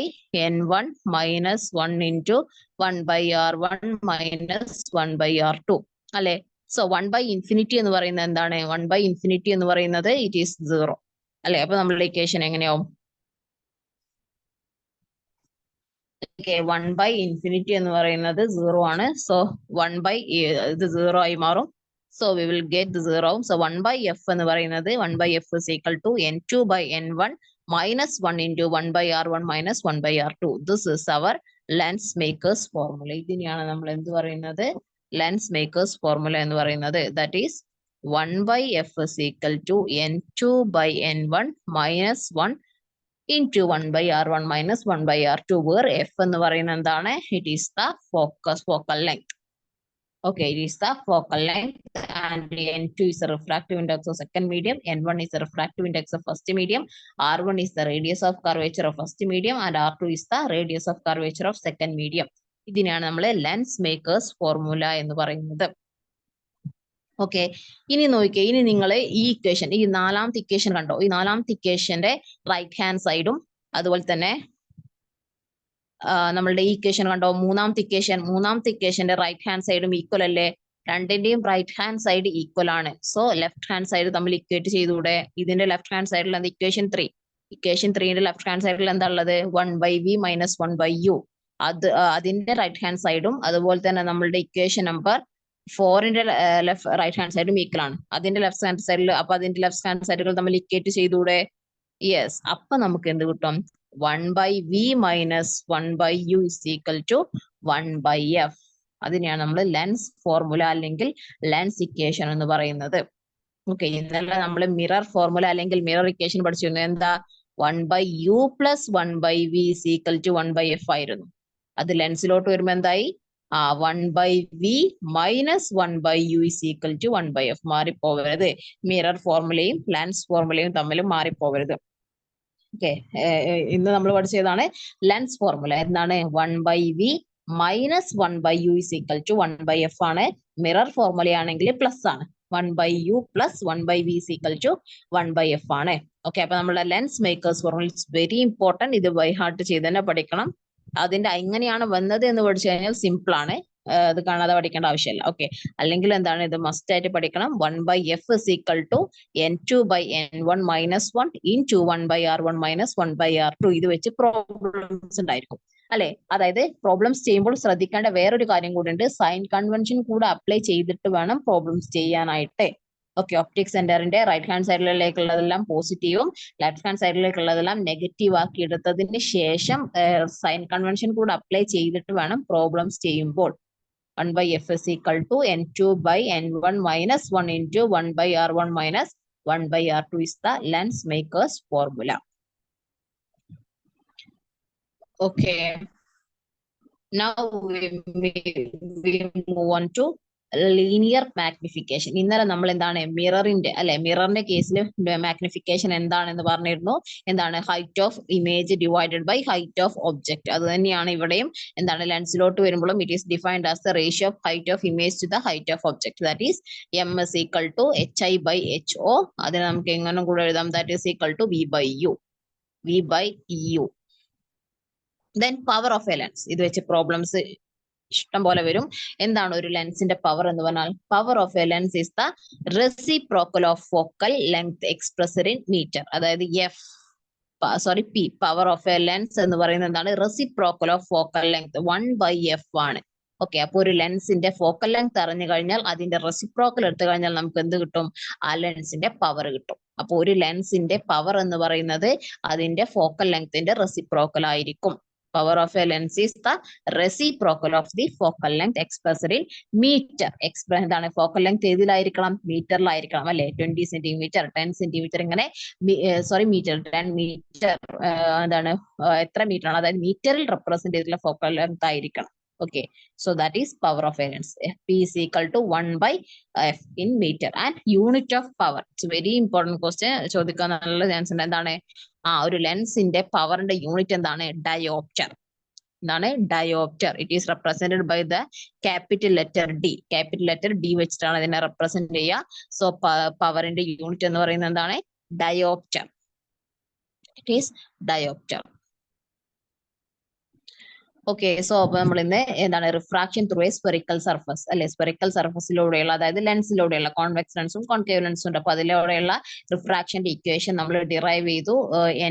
N1 minus 1 into 1 by R1 minus 1 by R2 അല്ലെ. സോ 1 ബൈ ഇൻഫിനിറ്റി എന്ന് പറയുന്നത് എന്താണ്? 1 ബൈ ഇൻഫിനിറ്റി എന്ന് പറയുന്നത് ഇറ്റ് ഈസ് 0 അല്ലെ. അപ്പൊ നമ്മളുടെ ഇക്വേഷൻ എങ്ങനെയാവും? 1 ബൈ ഇൻഫിനിറ്റി എന്ന് പറയുന്നത് 0 ആണ്. സോ 1 ബൈ ഇത് 0 ആയി മാറും. സോ വി വിൽ ഗെറ്റ് 0 ആവും. സോ 1 ബൈ F എന്ന് പറയുന്നത് 1 by F is equal to N2 by N1 minus 1 into 1 by R1 minus 1 by R2. This is our lens makers formula. ഇതിനെയാണ് നമ്മൾ എന്ത് പറയുന്നത്? ലെൻസ് മേക്കേഴ്സ് ഫോർമുല എന്ന് പറയുന്നത്. That is 1 by F is equal to N2 by N1 minus 1 into 1 by R1 minus 1 by R2, where F എന്ന് പറയുന്നത് എന്താണ്? It is the focal length. Okay, it is the focal length, and N2 is the refractive index of second medium, N1 is the refractive index of first medium, R1 is the radius of curvature of first medium, and R2 is the radius of curvature of second medium. ഇതിനെയാണ് നമ്മൾ lens makers formula എന്ന് പറയുന്നത്. Okay, ഇനി നോക്കിയേ, ഇനി നിങ്ങൾ ഈ equation, ഈ നാലാമത്തെ ഇക്വേഷൻ കണ്ടോ? ഈ നാലാമത്തെ ഇക്വേഷന്റെ റൈറ്റ് ഹാൻഡ് സൈഡും അതുപോലെ തന്നെ നമ്മളുടെ ഈ ഇക്വേഷൻ കണ്ടോ? മൂന്നാമത്തെ ഇക്വേഷന്റെ റൈറ്റ് ഹാൻഡ് സൈഡും ഈക്വൽ അല്ലേ? രണ്ടിന്റെയും റൈറ്റ് ഹാൻഡ് സൈഡ് ഈക്വൽ ആണ്. സോ ലെഫ്റ്റ് ഹാൻഡ് സൈഡ് തമ്മിൽ ഇക്വേറ്റ് ചെയ്തുകൂടെ? ഇതിന്റെ ലെഫ്റ്റ് ഹാൻഡ് സൈഡിൽ എന്താ? ഇക്വേഷൻ 3. ഇക്വേഷൻ 3ന്റെ ലെഫ്റ്റ് ഹാൻഡ് സൈഡിൽ എന്താ ഉള്ളത്? 1/v minus 1/u. അതിന്റെ റൈറ്റ് ഹാൻഡ് സൈഡും അതുപോലെ തന്നെ നമ്മളുടെ ഇക്വേഷൻ നമ്പർ 4ന്റെ റൈറ്റ് ഹാൻഡ് സൈഡും ഈക്വൽ ആണ്. അതിന്റെ ലെഫ്റ്റ് ഹാൻഡ് സൈഡിൽ, അപ്പൊ അതിന്റെ ലെഫ്റ്റ് ഹാൻഡ് സൈഡുകൾ തമ്മിൽ ഇക്വേറ്റ് ചെയ്തുകൂടെ? യെസ്. അപ്പൊ നമുക്ക് എന്ത് കിട്ടും? 1/v minus 1/u is equal to 1/f. അതിനെയാണ് നമ്മൾ ലെൻസ് ഫോർമുല അല്ലെങ്കിൽ ലെൻസ് ഇക്വേഷൻ എന്ന് പറയുന്നത്. ഓക്കെ, ഇന്നലെ നമ്മൾ മിറർ ഫോർമുല അല്ലെങ്കിൽ മിറർ ഇക്വേഷൻ പഠിച്ചിരുന്നു. എന്താ? 1/u plus 1/v is equal to 1/f ആയിരുന്നു. അത് ലെൻസിലോട്ട് വരുമ്പോ എന്തായി? 1/v minus 1/u is equal to 1/f. മാറിപ്പോവരുത്. മിറർ ഫോർമുലയും ലെൻസ് ഫോർമുലയും തമ്മിൽ മാറിപ്പോവരുത്. ഓക്കെ, ഇന്ന് നമ്മൾ പഠിച്ചതാണ് ലെൻസ് ഫോർമുല. എന്താണ്? 1/v minus 1/u is equal to 1/f ആണ്. മിറർ ഫോർമുല ആണെങ്കിൽ പ്ലസ് ആണ്. 1/u plus 1/v is equal to 1/f ആണ്. ഓക്കെ, അപ്പൊ നമ്മുടെ lens makers formula it's very important. ഇത് ബൈ ഹാർട്ട് ചെയ്ത് തന്നെ പഠിക്കണം. അതിന്റെ എങ്ങനെയാണ് വന്നത് എന്ന് പഠിച്ചു കഴിഞ്ഞാൽ സിമ്പിൾ ആണ്. അത് കാണാതെ പഠിക്കേണ്ട ആവശ്യമില്ല. ഓക്കെ, അല്ലെങ്കിൽ എന്താണ്? ഇത് മസ്റ്റ് ആയിട്ട് പഠിക്കണം. 1/f is equal to n2/n1 minus 1 into 1/r1 minus 1/r2. ഇത് വെച്ച് പ്രോബ്ലംസ് ഉണ്ടായിരിക്കും അല്ലെ? അതായത് പ്രോബ്ലംസ് ചെയ്യുമ്പോൾ ശ്രദ്ധിക്കേണ്ട വേറൊരു കാര്യം കൂടി ഉണ്ട്. സൈൻ കൺവെൻഷൻ കൂടെ അപ്ലൈ ചെയ്തിട്ട് വേണം പ്രോബ്ലംസ് ചെയ്യാനായിട്ട്. ഓക്കെ, ഒപ്റ്റിക് സെന്ററിന്റെ റൈറ്റ് ഹാൻഡ് സൈഡിലേക്കുള്ളതെല്ലാം പോസിറ്റീവും ലെഫ്റ്റ് ഹാൻഡ് സൈഡിലേക്കുള്ളതെല്ലാം നെഗറ്റീവ് ആക്കി എടുത്തതിന് ശേഷം സൈൻ കൺവെൻഷൻ കൂടെ അപ്ലൈ ചെയ്തിട്ട് വേണം പ്രോബ്ലംസ് ചെയ്യുമ്പോൾ. 1/f is equal to n2/n1 minus 1 into 1/r1 minus 1/r2 is the lens maker's formula. Okay. Now we move on to linear magnification. ഇന്നലെ നമ്മൾ എന്താണ്? മിററിന്റെ അല്ലെ, മിററിന്റെ കേസിൽ മാഗ്നിഫിക്കേഷൻ എന്താണെന്ന് പറഞ്ഞിരുന്നു. എന്താണ്? Height of image divided by height of object. അത് തന്നെയാണ് ഇവിടെയും. എന്താണ്? ലെൻസിലോട്ട് വരുമ്പോഴും it is defined as the ratio of height of image to the height of object. That is m is equal to hi/ho. അതിനെ നമുക്ക് എങ്ങനെ കൂടെ എഴുതാം? That is equal to v/u. Then power of a lens. ഇത് വെച്ച് problems ഇഷ്ടം പോലെ വരും. എന്താണ് ഒരു ലെൻസിന്റെ പവർ എന്ന് പറഞ്ഞാൽ? Power of a lens is the reciprocal of focal length expressed in metre. അതായത് p. Power of a lens എന്ന് പറയുന്നത് എന്താണ്? Reciprocal of focal length 1/f ആണ്. ഓക്കെ, അപ്പൊ ഒരു ലെൻസിന്റെ ഫോക്കൽ ലെങ്ത് അറിഞ്ഞു കഴിഞ്ഞാൽ അതിന്റെ റെസിപ്രോക്കൽ എടുത്തു കഴിഞ്ഞാൽ നമുക്ക് എന്ത് കിട്ടും? ആ ലെൻസിന്റെ പവർ കിട്ടും. അപ്പൊ ഒരു ലെൻസിന്റെ പവർ എന്ന് പറയുന്നത് അതിന്റെ ഫോക്കൽ ലെങ്ത്തിന്റെ റെസിപ്രോക്കൽ ആയിരിക്കും. Power of a lens is the reciprocal of the focal length expressed in meter. എന്താണ്? ഫോക്കൽ ലെങ്ത് ഏതിലായിരിക്കണം? മീറ്ററിലായിരിക്കണം അല്ലെ? 20 സെന്റിമീറ്റർ, 10 സെന്റിമീറ്റർ, ഇങ്ങനെ മീറ്റർ, 10 മീറ്റർ, എന്താണ് എത്ര മീറ്റർ ആണ്? അതായത് മീറ്ററിൽ റെപ്രസെന്റ് ചെയ്തിട്ടുള്ള ഫോക്കൽ ലെങ്ത് ആയിരിക്കണം. Okay, so that is power of a lens. P is equal to 1/f in meter. And unit of power, it's very important question. ചോദിക്കാൻ നല്ല ചാൻസ് ഉണ്ട്. എന്താണ്? ഒരു ലെൻസിന്റെ പവറിന്റെ യൂണിറ്റ് എന്താണ്? ഡയോപ്റ്റർ. എന്താണ്? Dioptre. It is represented by the capital letter D. Capital letter D വെച്ചിട്ടാണ് ഇതിനെ റെപ്രസെന്റ് ചെയ്യുക. സോ പവറിന്റെ യൂണിറ്റ് എന്ന് പറയുന്നത് എന്താണ്? Dioptre. It is dioptre. Okay, so അപ്പൊ നമ്മൾ ഇന്ന് എന്താണ്? Refraction through a spherical surface അല്ലെ? സ്പെറിക്കൽ സർഫസിലൂടെയുള്ള, അതായത് ലെൻസിലൂടെയുള്ള, കോൺവെക്സ് ലെൻസും കോൺകേവ് ലെൻസും ഉണ്ട്. അപ്പൊ അതിലൂടെയുള്ള റിഫ്രാക്ഷന്റെ ഇക്വേഷൻ നമ്മൾ ഡിറൈവ് ചെയ്തു.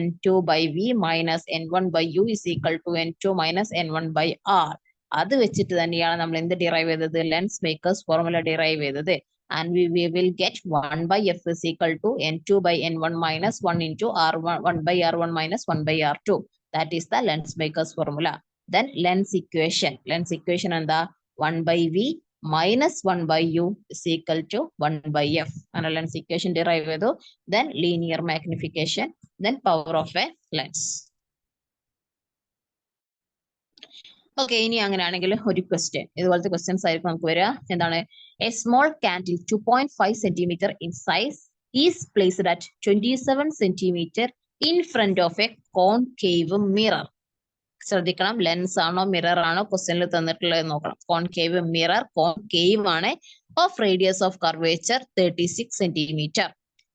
n2/v minus n1/u is equal to n2 minus n1/r. അത് വെച്ചിട്ട് തന്നെയാണ് നമ്മൾ എന്ത് ഡിറൈവ് ചെയ്തത്? ലെൻസ് മേക്കേഴ്സ് ഫോർമുല ഡിറൈവ് ചെയ്തത്. And we will get 1/f is equal to n2/n1 minus 1 into r1 1/r1 minus 1/r2. That is the lens maker's formula. Then lens equation എന്താ? 1/v minus 1/u is equal to 1/f. And lens equation derive ചെയ്തു. Then linear magnification, then power of a lens. Okay, ഇനി അങ്ങനെയാണെങ്കിൽ ഒരു question, ഇതുപോലത്തെ questions ആയിരിക്കും നമുക്ക് വരിക. എന്താണ്? A small candle 2.5 centimeter in size is placed at 27 centimeter in front of a concave mirror. ശ്രദ്ധിക്കണം, ലെൻസ് ആണോ മിറർ ആണോ ക്വസ്റ്റ്യനിൽ തന്നിട്ടുള്ളത് നോക്കണം. കോൺകേവ് മിറർ, കോൺകേവ് ആണ്. Of radius of curvature 36 centimeter.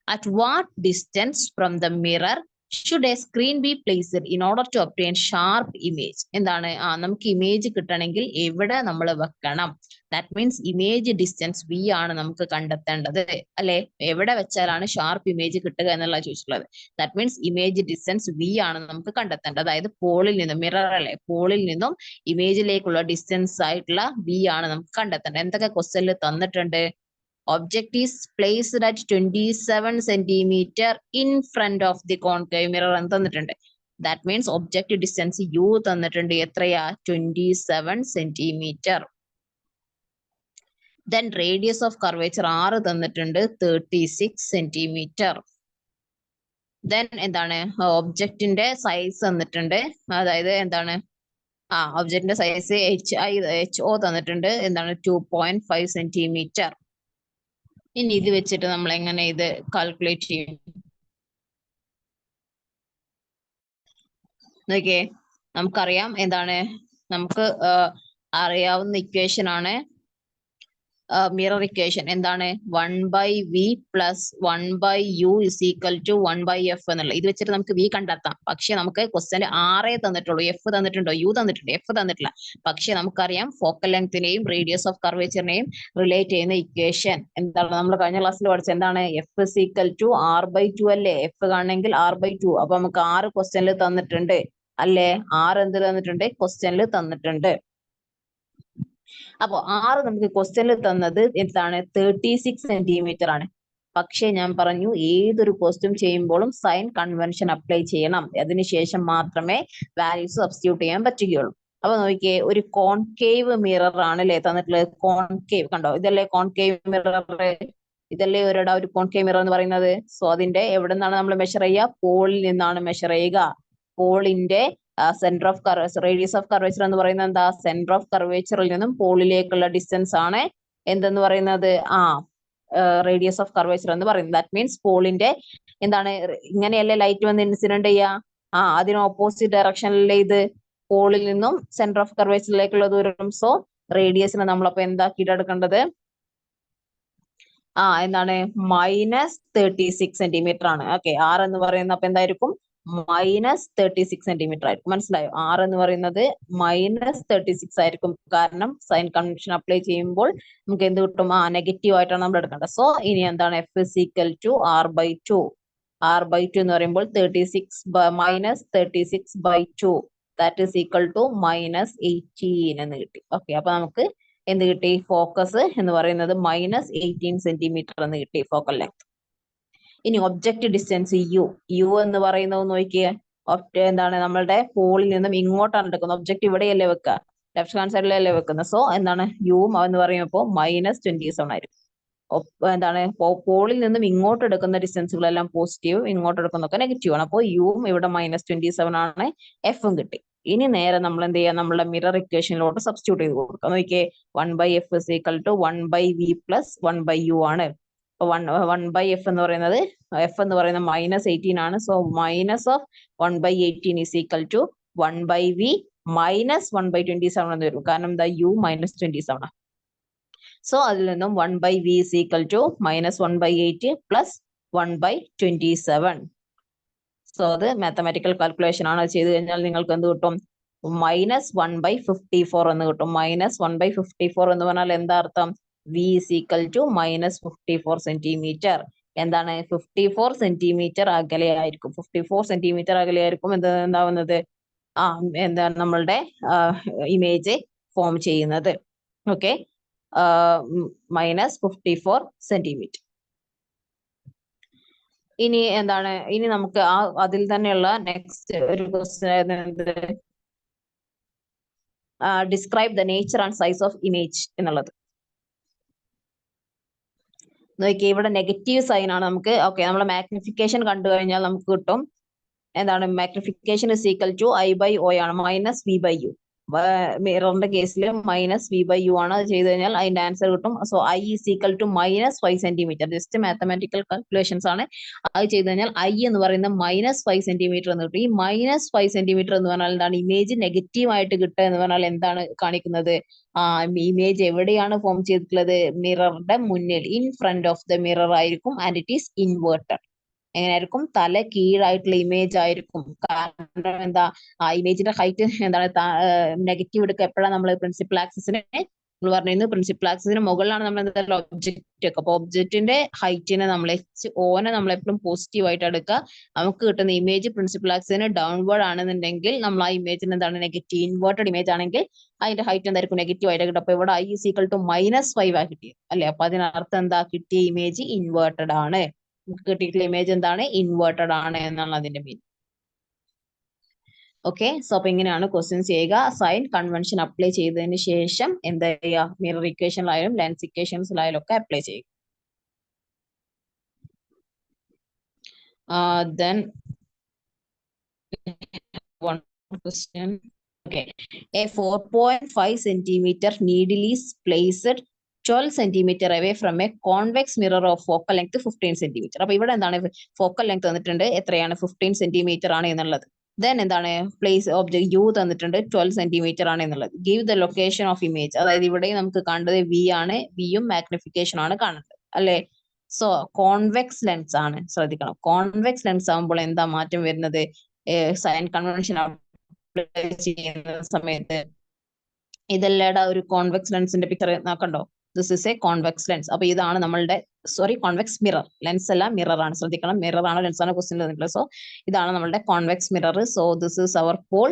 At what distance from the mirror should a screen be placed in order to obtain sharp image? എന്താണ്? നമുക്ക് image കിട്ടണമെങ്കിൽ എവിടെ നമ്മൾ വെക്കണം? That means image distance V ആണ് നമുക്ക് കണ്ടെത്തേണ്ടത് അല്ലെ. എവിടെ വെച്ചാലാണ് ഷാർപ്പ് ഇമേജ് കിട്ടുക എന്നുള്ള ചോദിച്ചിട്ടുള്ളത്. That means image distance V ആണ് നമുക്ക് കണ്ടെത്തേണ്ടത്. അതായത് പോളിൽ നിന്നും മിറർ അല്ലെ, പോളിൽ നിന്നും ഇമേജിലേക്കുള്ള ഡിസ്റ്റൻസ് ആയിട്ടുള്ള വി ആണ് നമുക്ക് കണ്ടെത്തേണ്ടത്. എന്തൊക്കെ ക്വസ്റ്റ്യനിൽ തന്നിട്ടുണ്ട്? Object is placed at 27 centimetre in front of the concave mirror എന്ന് തന്നിട്ടുണ്ട്. That means object distance U തന്നിട്ടുണ്ട്. എത്രയാ? 27 centimetre. Then radius of curvature 6 തന്നിട്ടുണ്ട്, 36 സെന്റിമീറ്റർ. ദെൻ എന്താണ്? ഒബ്ജക്റ്റിന്റെ സൈസ് തന്നിട്ടുണ്ട്. അതായത് എന്താണ്? ഒബ്ജക്റ്റിന്റെ സൈസ് HO തന്നിട്ടുണ്ട്. എന്താണ്? 2.5 സെന്റിമീറ്റർ. ഇനി ഇത് വെച്ചിട്ട് നമ്മൾ എങ്ങനെ ഇത് കാൽക്കുലേറ്റ് ചെയ്യും? നോക്കിയേ, നമുക്കറിയാം എന്താണ്? നമുക്ക് അറിയാവുന്ന ഇക്വേഷൻ ആണ് മിറർ ഇക്വേഷൻ. എന്താണ്? 1/v + 1/u = 1/f എന്നുള്ള. ഇത് വെച്ചിട്ട് നമുക്ക് v കണ്ടെത്താം. പക്ഷെ നമുക്ക് ക്വസ്റ്റ്യൻ 6 തന്നിട്ടുള്ളൂ. f തന്നിട്ടുണ്ടോ? u തന്നിട്ടുണ്ട്, f തന്നിട്ടില്ല. പക്ഷെ നമുക്കറിയാം ഫോക്കൽ ലെങ്തിനെയും റേഡിയസ് ഓഫ് കർവേച്ചറിനെയും റിലേറ്റ് ചെയ്യുന്ന ഇക്വേഷൻ എന്താണ്? നമ്മൾ കഴിഞ്ഞ ക്ലാസ്സിൽ പഠിച്ചത് എന്താണ്? f = r/2 അല്ലേ? f കാണണമെങ്കിൽ r/2. അപ്പൊ നമുക്ക് 6 ക്വസ്റ്റ്യനിൽ തന്നിട്ടുണ്ട് അല്ലേ? 6 എന്ത് തന്നിട്ടുണ്ട്? ക്വസ്റ്റ്യനിൽ തന്നിട്ടുണ്ട്. അപ്പൊ 6 നമുക്ക് ക്വസ്റ്റ്യനിൽ തന്നത് എന്താണ്? 36 സെന്റിമീറ്റർ ആണ്. പക്ഷെ ഞാൻ പറഞ്ഞു ഏതൊരു ക്വസ്റ്റ്യൻ ചെയ്യുമ്പോഴും സൈൻ കൺവെൻഷൻ അപ്ലൈ ചെയ്യണം. അതിനുശേഷം മാത്രമേ വാല്യൂസ് സബ്സ്റ്റിറ്റ്യൂട്ട് ചെയ്യാൻ പറ്റുകയുള്ളൂ. അപ്പൊ നോക്കിയേ, ഒരു കോൺകേവ് മിറർ ആണ് അല്ലേ തന്നിട്ടുള്ളത്? കോൺകേവ് കണ്ടോ? ഇതല്ലേ കോൺകേവ് മിറർ? ഇതല്ലേ ഒരു കോൺകേവ് മിറർ എന്ന് പറയുന്നത്? സോ അതിന്റെ എവിടെ നിന്നാണ് നമ്മൾ മെഷർ ചെയ്യുക? പോളിൽ നിന്നാണ് മെഷർ ചെയ്യുക. പോളിന്റെ centre of radius of curvature എന്ന് പറയുന്നത് എന്താ? സെന്റർ ഓഫ് കർവേച്ചറിൽ നിന്നും പോളിലേക്കുള്ള ഡിസ്റ്റൻസ് ആണ് എന്തെന്ന് പറയുന്നത്? റേഡിയസ് ഓഫ് കർവേച്ചർ എന്ന് പറയുന്നത്. ദാറ്റ് മീൻസ് പോളിന്റെ എന്താണ്? ഇങ്ങനെയല്ലേ ലൈറ്റ് വന്ന് ഇൻസിഡന്റ് ചെയ്യുക? അതിന് ഓപ്പോസിറ്റ് ഡയറക്ഷനിലെ ഇത് പോളിൽ നിന്നും സെന്റർ ഓഫ് കർവേച്ചറിലേക്കുള്ള ദൂരം. സോ റേഡിയസിനെ നമ്മളപ്പോ എന്താക്കിയിട്ട് എടുക്കേണ്ടത്? എന്താണ്? -36 സെന്റിമീറ്റർ ആണ്. ഓക്കെ, 6 എന്ന് പറയുന്നത് അപ്പൊ എന്തായിരിക്കും? -36 സെന്റിമീറ്റർ ആയിരിക്കും. മനസ്സിലായോ? 6 എന്ന് പറയുന്നത് -36 ആയിരിക്കും. കാരണം സൈൻ കൺവെൻഷൻ അപ്ലൈ ചെയ്യുമ്പോൾ നമുക്ക് എന്ത് കിട്ടും? നെഗറ്റീവ് ആയിട്ടാണ് നമ്മൾ എടുക്കേണ്ടത്. സോ ഇനി എന്താണ്? f = r/2. r/2 എന്ന് പറയുമ്പോൾ 36 -36/2 ദാറ്റ് ഈസ് ഈക്വൽ ടു -18 എന്ന് കിട്ടി. ഓക്കെ, അപ്പൊ നമുക്ക് എന്ത് കിട്ടി? ഫോക്കസ് എന്ന് പറയുന്നത് -18 സെന്റിമീറ്റർ എന്ന് കിട്ടി ഫോക്കൽ ലെങ്ത്. ഇനി ഒബ്ജക്റ്റ് ഡിസ്റ്റൻസ് യു എന്ന് പറയുന്നത് നോക്കിയേ, എന്താണ്? നമ്മളുടെ പോളിൽ നിന്നും ഇങ്ങോട്ടാണ് എടുക്കുന്നത്. ഒബ്ജക്റ്റ് ഇവിടെയല്ലേ വെക്കുക? ലെഫ്റ്റ് ഹാൻഡ് സൈഡിലല്ലേ വെക്കുന്നത്. സോ എന്താണ്? യു എന്ന് പറയുമ്പോൾ -27 ആയിരിക്കും. എന്താണ്? പോളിൽ നിന്നും ഇങ്ങോട്ട് എടുക്കുന്ന ഡിസ്റ്റൻസുകളെല്ലാം പോസിറ്റീവ്, ഇങ്ങോട്ട് എടുക്കുന്നതൊക്കെ നെഗറ്റീവ് ആണ്. അപ്പോൾ യുവും ഇവിടെ -27 ആണ്, എഫും കിട്ടി. ഇനി നേരെ നമ്മൾ എന്ത് ചെയ്യാം? നമ്മളുടെ മിറർ ഇക്വേഷനിലോട്ട് സബ്സ്റ്റിറ്റ്യൂട്ട് ചെയ്ത് കൊടുക്കാം. നോക്കിയേ, 1/f = 1/v + 1/u ആണ്. 1/f എന്ന് പറയുന്നത് -18 ആണ്. സോ -1/18 = 1/v - 1/27 എന്ന് വരും. കാരണം എന്താ? u -27. സോ അതിൽ നിന്നും 1/v = -1/8 + 1/27. സോ അത് മാത്തമാറ്റിക്കൽ കാൽക്കുലേഷൻ ആണ്. അത് ചെയ്ത് കഴിഞ്ഞാൽ നിങ്ങൾക്ക് എന്ത് കിട്ടും? -1/54 എന്ന് കിട്ടും. -1/54 എന്ന് പറഞ്ഞാൽ എന്താ അർത്ഥം? v = -54 centimetre. എന്താണ്? 54 സെന്റിമീറ്റർ അകലെയായിരിക്കും. 54 സെന്റിമീറ്റർ അകലെയായിരിക്കും എന്താവുന്നത്? എന്താണ്? നമ്മളുടെ ഇമേജ് ഫോം ചെയ്യുന്നത്. Okay, -54 centimetre. ഇനി എന്താണ്? ഇനി നമുക്ക് അതിൽ തന്നെയുള്ള നെക്സ്റ്റ് ഒരു question describe the nature and size of image എന്നുള്ളത്. നോക്കിയേ, ഇവിടെ നെഗറ്റീവ് സൈൻ ആണ് നമുക്ക്. ഓക്കെ, നമ്മൾ മാഗ്നിഫിക്കേഷൻ കണ്ടു കഴിഞ്ഞാൽ നമുക്ക് കിട്ടും എന്താണ്? മാഗ്നിഫിക്കേഷൻ = I/O ആണ്, -v/u. മിററിന്റെ കേസിൽ -v/u ആണ്. അത് ചെയ്ത് കഴിഞ്ഞാൽ അതിന്റെ ആൻസർ കിട്ടും. So I = -5 centimetre. Just mathematical calculations ആണ്. അത് ചെയ്ത് കഴിഞ്ഞാൽ I എന്ന് പറയുന്നത് -5 സെന്റിമീറ്റർ എന്ന് കിട്ടും. ഈ -5 സെന്റിമീറ്റർ എന്ന് പറഞ്ഞാൽ എന്താണ്? ഇമേജ് നെഗറ്റീവ് ആയിട്ട് കിട്ടുക എന്ന് പറഞ്ഞാൽ എന്താണ് കാണിക്കുന്നത്? ഇമേജ് എവിടെയാണ് ഫോം ചെയ്തിട്ടുള്ളത്? മിററിന്റെ മുന്നിൽ, in front of the mirror ആയിരിക്കും. And it is inverted. എങ്ങനെയായിരിക്കും? തല കീഴായിട്ടുള്ള ഇമേജ് ആയിരിക്കും. കാരണം എന്താ? ഇമേജിന്റെ ഹൈറ്റ് എന്താണ്? നെഗറ്റീവ് എടുക്കുക എപ്പോഴാണ്? നമ്മൾ പ്രിൻസിപ്പൽ ആക്സിസിനെ നമ്മൾ പറഞ്ഞിരുന്നു പ്രിൻസിപ്പൽ ആക്സിസിന് മുകളിലാണ് നമ്മൾ എന്തായാലും ഒബ്ജക്റ്റ് ഒക്കെ. അപ്പൊ ഒബ്ജക്റ്റിന്റെ ഹൈറ്റിനെ നമ്മൾ ഓനെ നമ്മൾ എപ്പോഴും പോസിറ്റീവ് ആയിട്ട് എടുക്കുക. നമുക്ക് കിട്ടുന്ന ഇമേജ് പ്രിൻസിപ്പൽ ആക്സിസിന് ഡൗൺവേർഡ് ആണെന്നുണ്ടെങ്കിൽ നമ്മൾ ആ ഇമേജിന് എന്താണ് നെഗറ്റീവ്, ഇൻവേർട്ടഡ് ഇമേജ് ആണെങ്കിൽ അതിന്റെ ഹൈറ്റ് എന്തായിരിക്കും നെഗറ്റീവ് ആയിട്ട് കിട്ടും. അപ്പൊ ഇവിടെ I = -5 ആ കിട്ടിയത് അല്ലെ. അപ്പൊ അതിനർത്ഥം എന്താ, കിട്ടിയ ഇമേജ് ഇൻവേർട്ടഡ് ആണ്. നമുക്ക് കിട്ടിയിട്ടുള്ള ഇമേജ് എന്താണ്, ഇൻവേർട്ടഡ് ആണ് എന്നാണ് അതിന്റെ മീനിങ്. ഓക്കെ, സോ അപ്പൊ ഇങ്ങനെയാണ് ക്വസ്റ്റ്യൻസ് ചെയ്യുക. സൈൻ കൺവെൻഷൻ അപ്ലൈ ചെയ്തതിന് ശേഷം എന്താ ചെയ്യുക, മിറർ ഇക്വേഷനിലായാലും ലെൻസ് ഇക്വേഷൻസിലായാലും ഒക്കെ അപ്ലൈ ചെയ്യും. Then one question. Okay, a 4.5 centimeter needle is placed 12 centimeter away from a convex mirror of focal length 15 centimeter. അപ്പൊ ഇവിടെ എന്താണ് ഫോക്കൽ ലെങ്ത് തന്നിട്ടുണ്ട്, എത്രയാണ് 15 centimeter ആണ് എന്നുള്ളത്. ദെൻ എന്താണ് പ്ലേസ് ഒബ്ജക്ട് യു തന്നിട്ടുണ്ട് 12 centimeter ആണ് എന്നുള്ളത്. Give the location of image, അതായത് ഇവിടെ നമുക്ക് കാണേണ്ടത് വി ആണ്, വിയും മാഗ്നിഫിക്കേഷൻ ആണ് കാണേണ്ടത് അല്ലെ. സോ കോൺവെക്സ് ലെൻസ് ആണ്, ശ്രദ്ധിക്കണം. കോൺവെക്സ് ലെൻസ് ആകുമ്പോൾ എന്താ മാറ്റം വരുന്നത്, സൈൻ കൺവെൻഷൻ അപ്ലൈ ചെയ്യുന്ന സമയത്ത് ഇതെല്ലാം ഒരു കോൺവെക്സ് ലെൻസിന്റെ പിക്ചർ നോക്കണ്ടോ. This is a convex lens. അപ്പൊ ഇതാണ് നമ്മളുടെ കോൺവെക്സ് മിറർ. ലെൻസ് അല്ല, മിറർ ആണ്, ശ്രദ്ധിക്കണം. മിറർ ആണ് ലെൻസ് ആണ് ക്വസ്റ്റ്യൻ തന്നിട്ടുള്ളത്. സോ ഇതാണ് നമ്മളുടെ convex mirror. So this is our pole.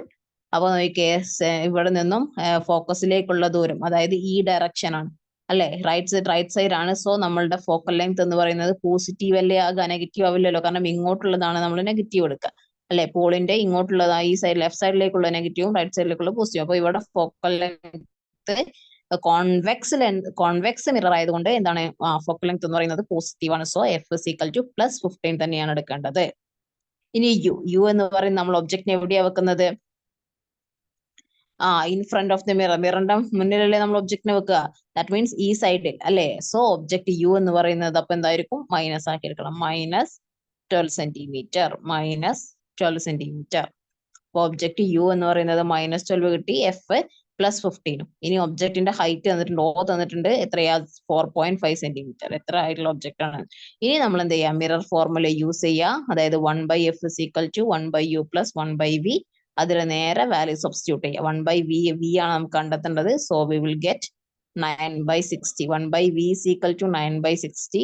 അപ്പൊ നോക്കിയേ, ഇവിടെ നിന്നും ഫോക്കസിലേക്കുള്ള ദൂരം, അതായത് ഈ ഡയറക്ഷൻ ആണ് അല്ലെ, റൈറ്റ് സൈഡ് ആണ്. സോ നമ്മളുടെ ഫോക്കൽ ലെങ്ത് എന്ന് പറയുന്നത് പോസിറ്റീവ് അല്ലേ ആകുക, നെഗറ്റീവ് ആവില്ലല്ലോ, കാരണം ഇങ്ങോട്ടുള്ളതാണ് നമ്മൾ നെഗറ്റീവ് എടുക്കുക അല്ലെ. പോളിന്റെ ഇങ്ങോട്ടുള്ളത് ഈ സൈഡ് ലെഫ്റ്റ് സൈഡിലേക്കുള്ള നെഗറ്റീവും റൈറ്റ് സൈഡിലേക്കുള്ള പോസിറ്റീവ്. അപ്പൊ ഇവിടെ ഫോക്കൽ ലെങ്ത് കോൺവെക്സ് മിറർ ആയതുകൊണ്ട് എന്താണ് ഫോക്കൽ ലെങ്ത് എന്ന് പറയുന്നത് പോസിറ്റീവ് ആണ്. സോ F = +15 തന്നെയാണ് എടുക്കേണ്ടത്. ഇനി യു എന്ന് പറയുന്നത് നമ്മൾ ഒബ്ജക്റ്റിനെ എവിടെയാ വെക്കുന്നത്, in front of the mirror, മിററിന്റെ മുന്നിലല്ലേ നമ്മൾ ഒബ്ജക്റ്റിനെ വെക്കുക. ദാറ്റ് മീൻസ് ഈ സൈഡിൽ അല്ലെ. സോ ഒബ്ജക്ട് യു എന്ന് പറയുന്നത് അപ്പൊ എന്തായിരിക്കും, മൈനസ് ആക്കി എടുക്കണം. -12 centimeter, -12 centimeter. അപ്പൊ ഒബ്ജക്ട് യു എന്ന് പറയുന്നത് -12 കിട്ടി, F +15. ഇനി ഒബ്ജക്റ്റിന്റെ ഹൈറ്റ് തന്നിട്ടുണ്ട്, O തന്നിട്ടുണ്ട്, എത്രയാ 4.5 centimeter. എത്ര ആയിട്ടുള്ള ഒബ്ജക്റ്റ് ആണ്. ഇനി നമ്മൾ എന്ത് ചെയ്യാം, മിറർ ഫോർമുല യൂസ് ചെയ്യാം. അതായത് 1/F = 1/U + 1/V. അതിൽ നേരെ വാല്യൂ സബ്സ്റ്റിറ്റ്യൂട്ട് ചെയ്യാം. 1/V ആണ് നമുക്ക് കണ്ടെത്തേണ്ടത്. So we will get 9/60. 1/V = 9/60.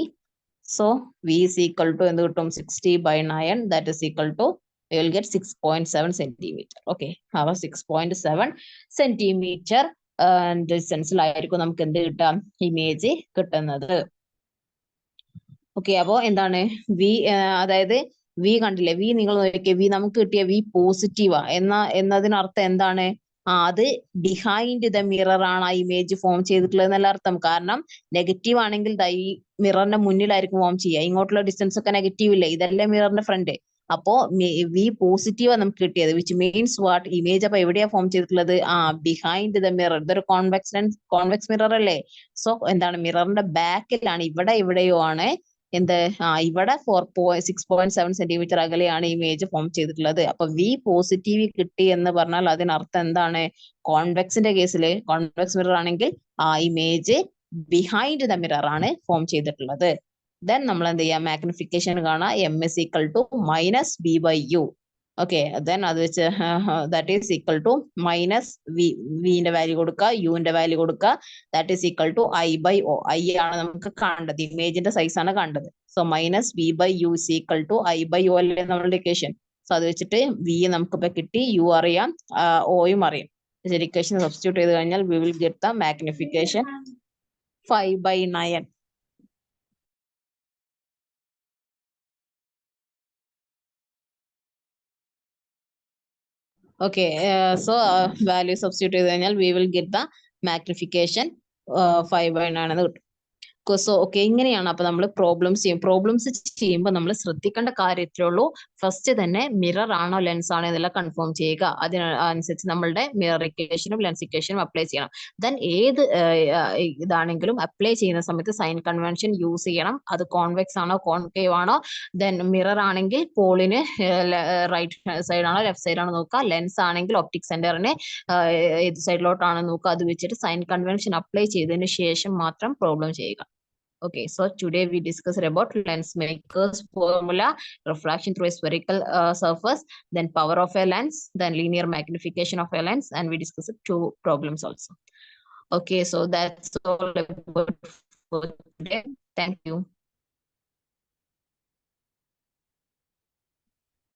So V = എന്ത് കിട്ടും, 60/9. That is equal to we will get 6.7 centimeter. Okay, അപ്പോൾ 6.7 centimeter ഡിസ്റ്റൻസിലായിരിക്കും നമുക്ക് എന്ത് കിട്ടാം, ഇമേജ് കിട്ടുന്നത്. ഓക്കെ, അപ്പോ എന്താണ് വി, അതായത് വി കണ്ടില്ലേ, വി നിങ്ങൾ നോക്കിയേ, വി നമുക്ക് കിട്ടിയ വി പോസിറ്റീവാ എന്നതിനർത്ഥം എന്താണ്, അത് ബിഹൈൻഡ് ദ മിറർ ആണ് ആ ഇമേജ് ഫോം ചെയ്തിട്ടുള്ളത് എന്നല്ല അർത്ഥം. കാരണം നെഗറ്റീവ് ആണെങ്കിൽ ഈ മിററിന്റെ മുന്നിലായിരിക്കും ഫോം ചെയ്യുക. ഇങ്ങോട്ടുള്ള ഡിസ്റ്റൻസ് ഒക്കെ നെഗറ്റീവ് ഇല്ലേ, ഇതല്ലേ മിററിന്റെ ഫ്രണ്ട്. അപ്പോ വി പോസിറ്റീവ് നമുക്ക് കിട്ടിയത്, വിച്ച് മീൻസ് വാട്ട്, ഇമേജ് അപ്പൊ എവിടെയാ ഫോം ചെയ്തിട്ടുള്ളത്, ബിഹൈൻഡ് ദ മിറർ. ഇതൊരു കോൺവെക്സ് മിറർ അല്ലേ. സോ എന്താണ് മിററിന്റെ ബാക്കിലാണ്, ഇവിടെയോ ആണ് എന്ത്, ഇവിടെ 6.7 centimeter അകലെയാണ് ഇമേജ് ഫോം ചെയ്തിട്ടുള്ളത്. അപ്പൊ വി പോസിറ്റീവ് കിട്ടി എന്ന് പറഞ്ഞാൽ അതിനർത്ഥം എന്താണ്, കോൺവെക്സിന്റെ കേസിൽ കോൺവെക്സ് മിറർ ആണെങ്കിൽ ആ ഇമേജ് ബിഹൈൻഡ് ദ മിറർ ആണ് ഫോം ചെയ്തിട്ടുള്ളത്. ദെൻ നമ്മൾ എന്ത് ചെയ്യാം, മാഗ്നിഫിക്കേഷൻ കാണാം. M is equal to -B/U. ഓക്കെ, ദെൻ അത് വെച്ച് ദാറ്റ് ഈസ് ഈക്വൽ ടു വിന്റെ വാല്യൂ കൊടുക്കുക, യുവിന്റെ വാല്യൂ കൊടുക്കുക. That is equal to I/O. I ആണ് നമുക്ക് കാണേണ്ടത്, ഇമേജിന്റെ സൈസ് ആണ് കാണേണ്ടത്. So -B/U is equal to I/O അല്ലേ നമ്മളുടെ ഇക്വേഷൻ. സോ അത് വെച്ചിട്ട് വി നമുക്കിപ്പോ കിട്ടി, യു അറിയാം, ഓയും അറിയാം. ഇക്വേഷൻ സബ്സ്റ്റിറ്റ്യൂട്ട് ചെയ്ത് കഴിഞ്ഞാൽ V will get the magnification 5/9. Okay, so value substitute ചെയ്ത് കഴിഞ്ഞാൽ we will get the magnification 5/9 എന്ന് കിട്ടും. സോ ഓക്കെ, ഇങ്ങനെയാണ് അപ്പൊ നമ്മൾ പ്രോബ്ലംസ് ചെയ്യുമ്പോൾ നമ്മൾ ശ്രദ്ധിക്കേണ്ട കാര്യത്തിലേ ഉള്ളൂ. ഫസ്റ്റ് തന്നെ മിറർ ആണോ ലെൻസ് ആണോ എന്നെല്ലാം കൺഫേം ചെയ്യുക. അതിനനുസരിച്ച് നമ്മളുടെ മിറർ ഇക്വേഷനും ലെൻസ് ഇക്വേഷനും അപ്ലൈ ചെയ്യണം. ദെൻ ഏത് ഇതാണെങ്കിലും അപ്ലൈ ചെയ്യുന്ന സമയത്ത് സൈൻ കൺവെൻഷൻ യൂസ് ചെയ്യണം. അത് കോൺവെക്സ് ആണോ കോൺകേവ് ആണോ. ദെൻ മിറർ ആണെങ്കിൽ പോളിന് റൈറ്റ് സൈഡ് ആണോ ലെഫ്റ്റ് സൈഡ് ആണോ നോക്കുക. ലെൻസ് ആണെങ്കിൽ ഒപ്റ്റിക് സെന്ററിന് ഏത് സൈഡിലോട്ടാണ് നോക്കുക. അത് വെച്ചിട്ട് സൈൻ കൺവെൻഷൻ അപ്ലൈ ചെയ്തതിന് ശേഷം മാത്രം പ്രോബ്ലം ചെയ്യുക. Okay, so today we discussed about lens maker's formula, refraction through a spherical surface, then power of a lens, then linear magnification of a lens, and we discussed 2 problems also. Okay, so that's all about for today. Thank you.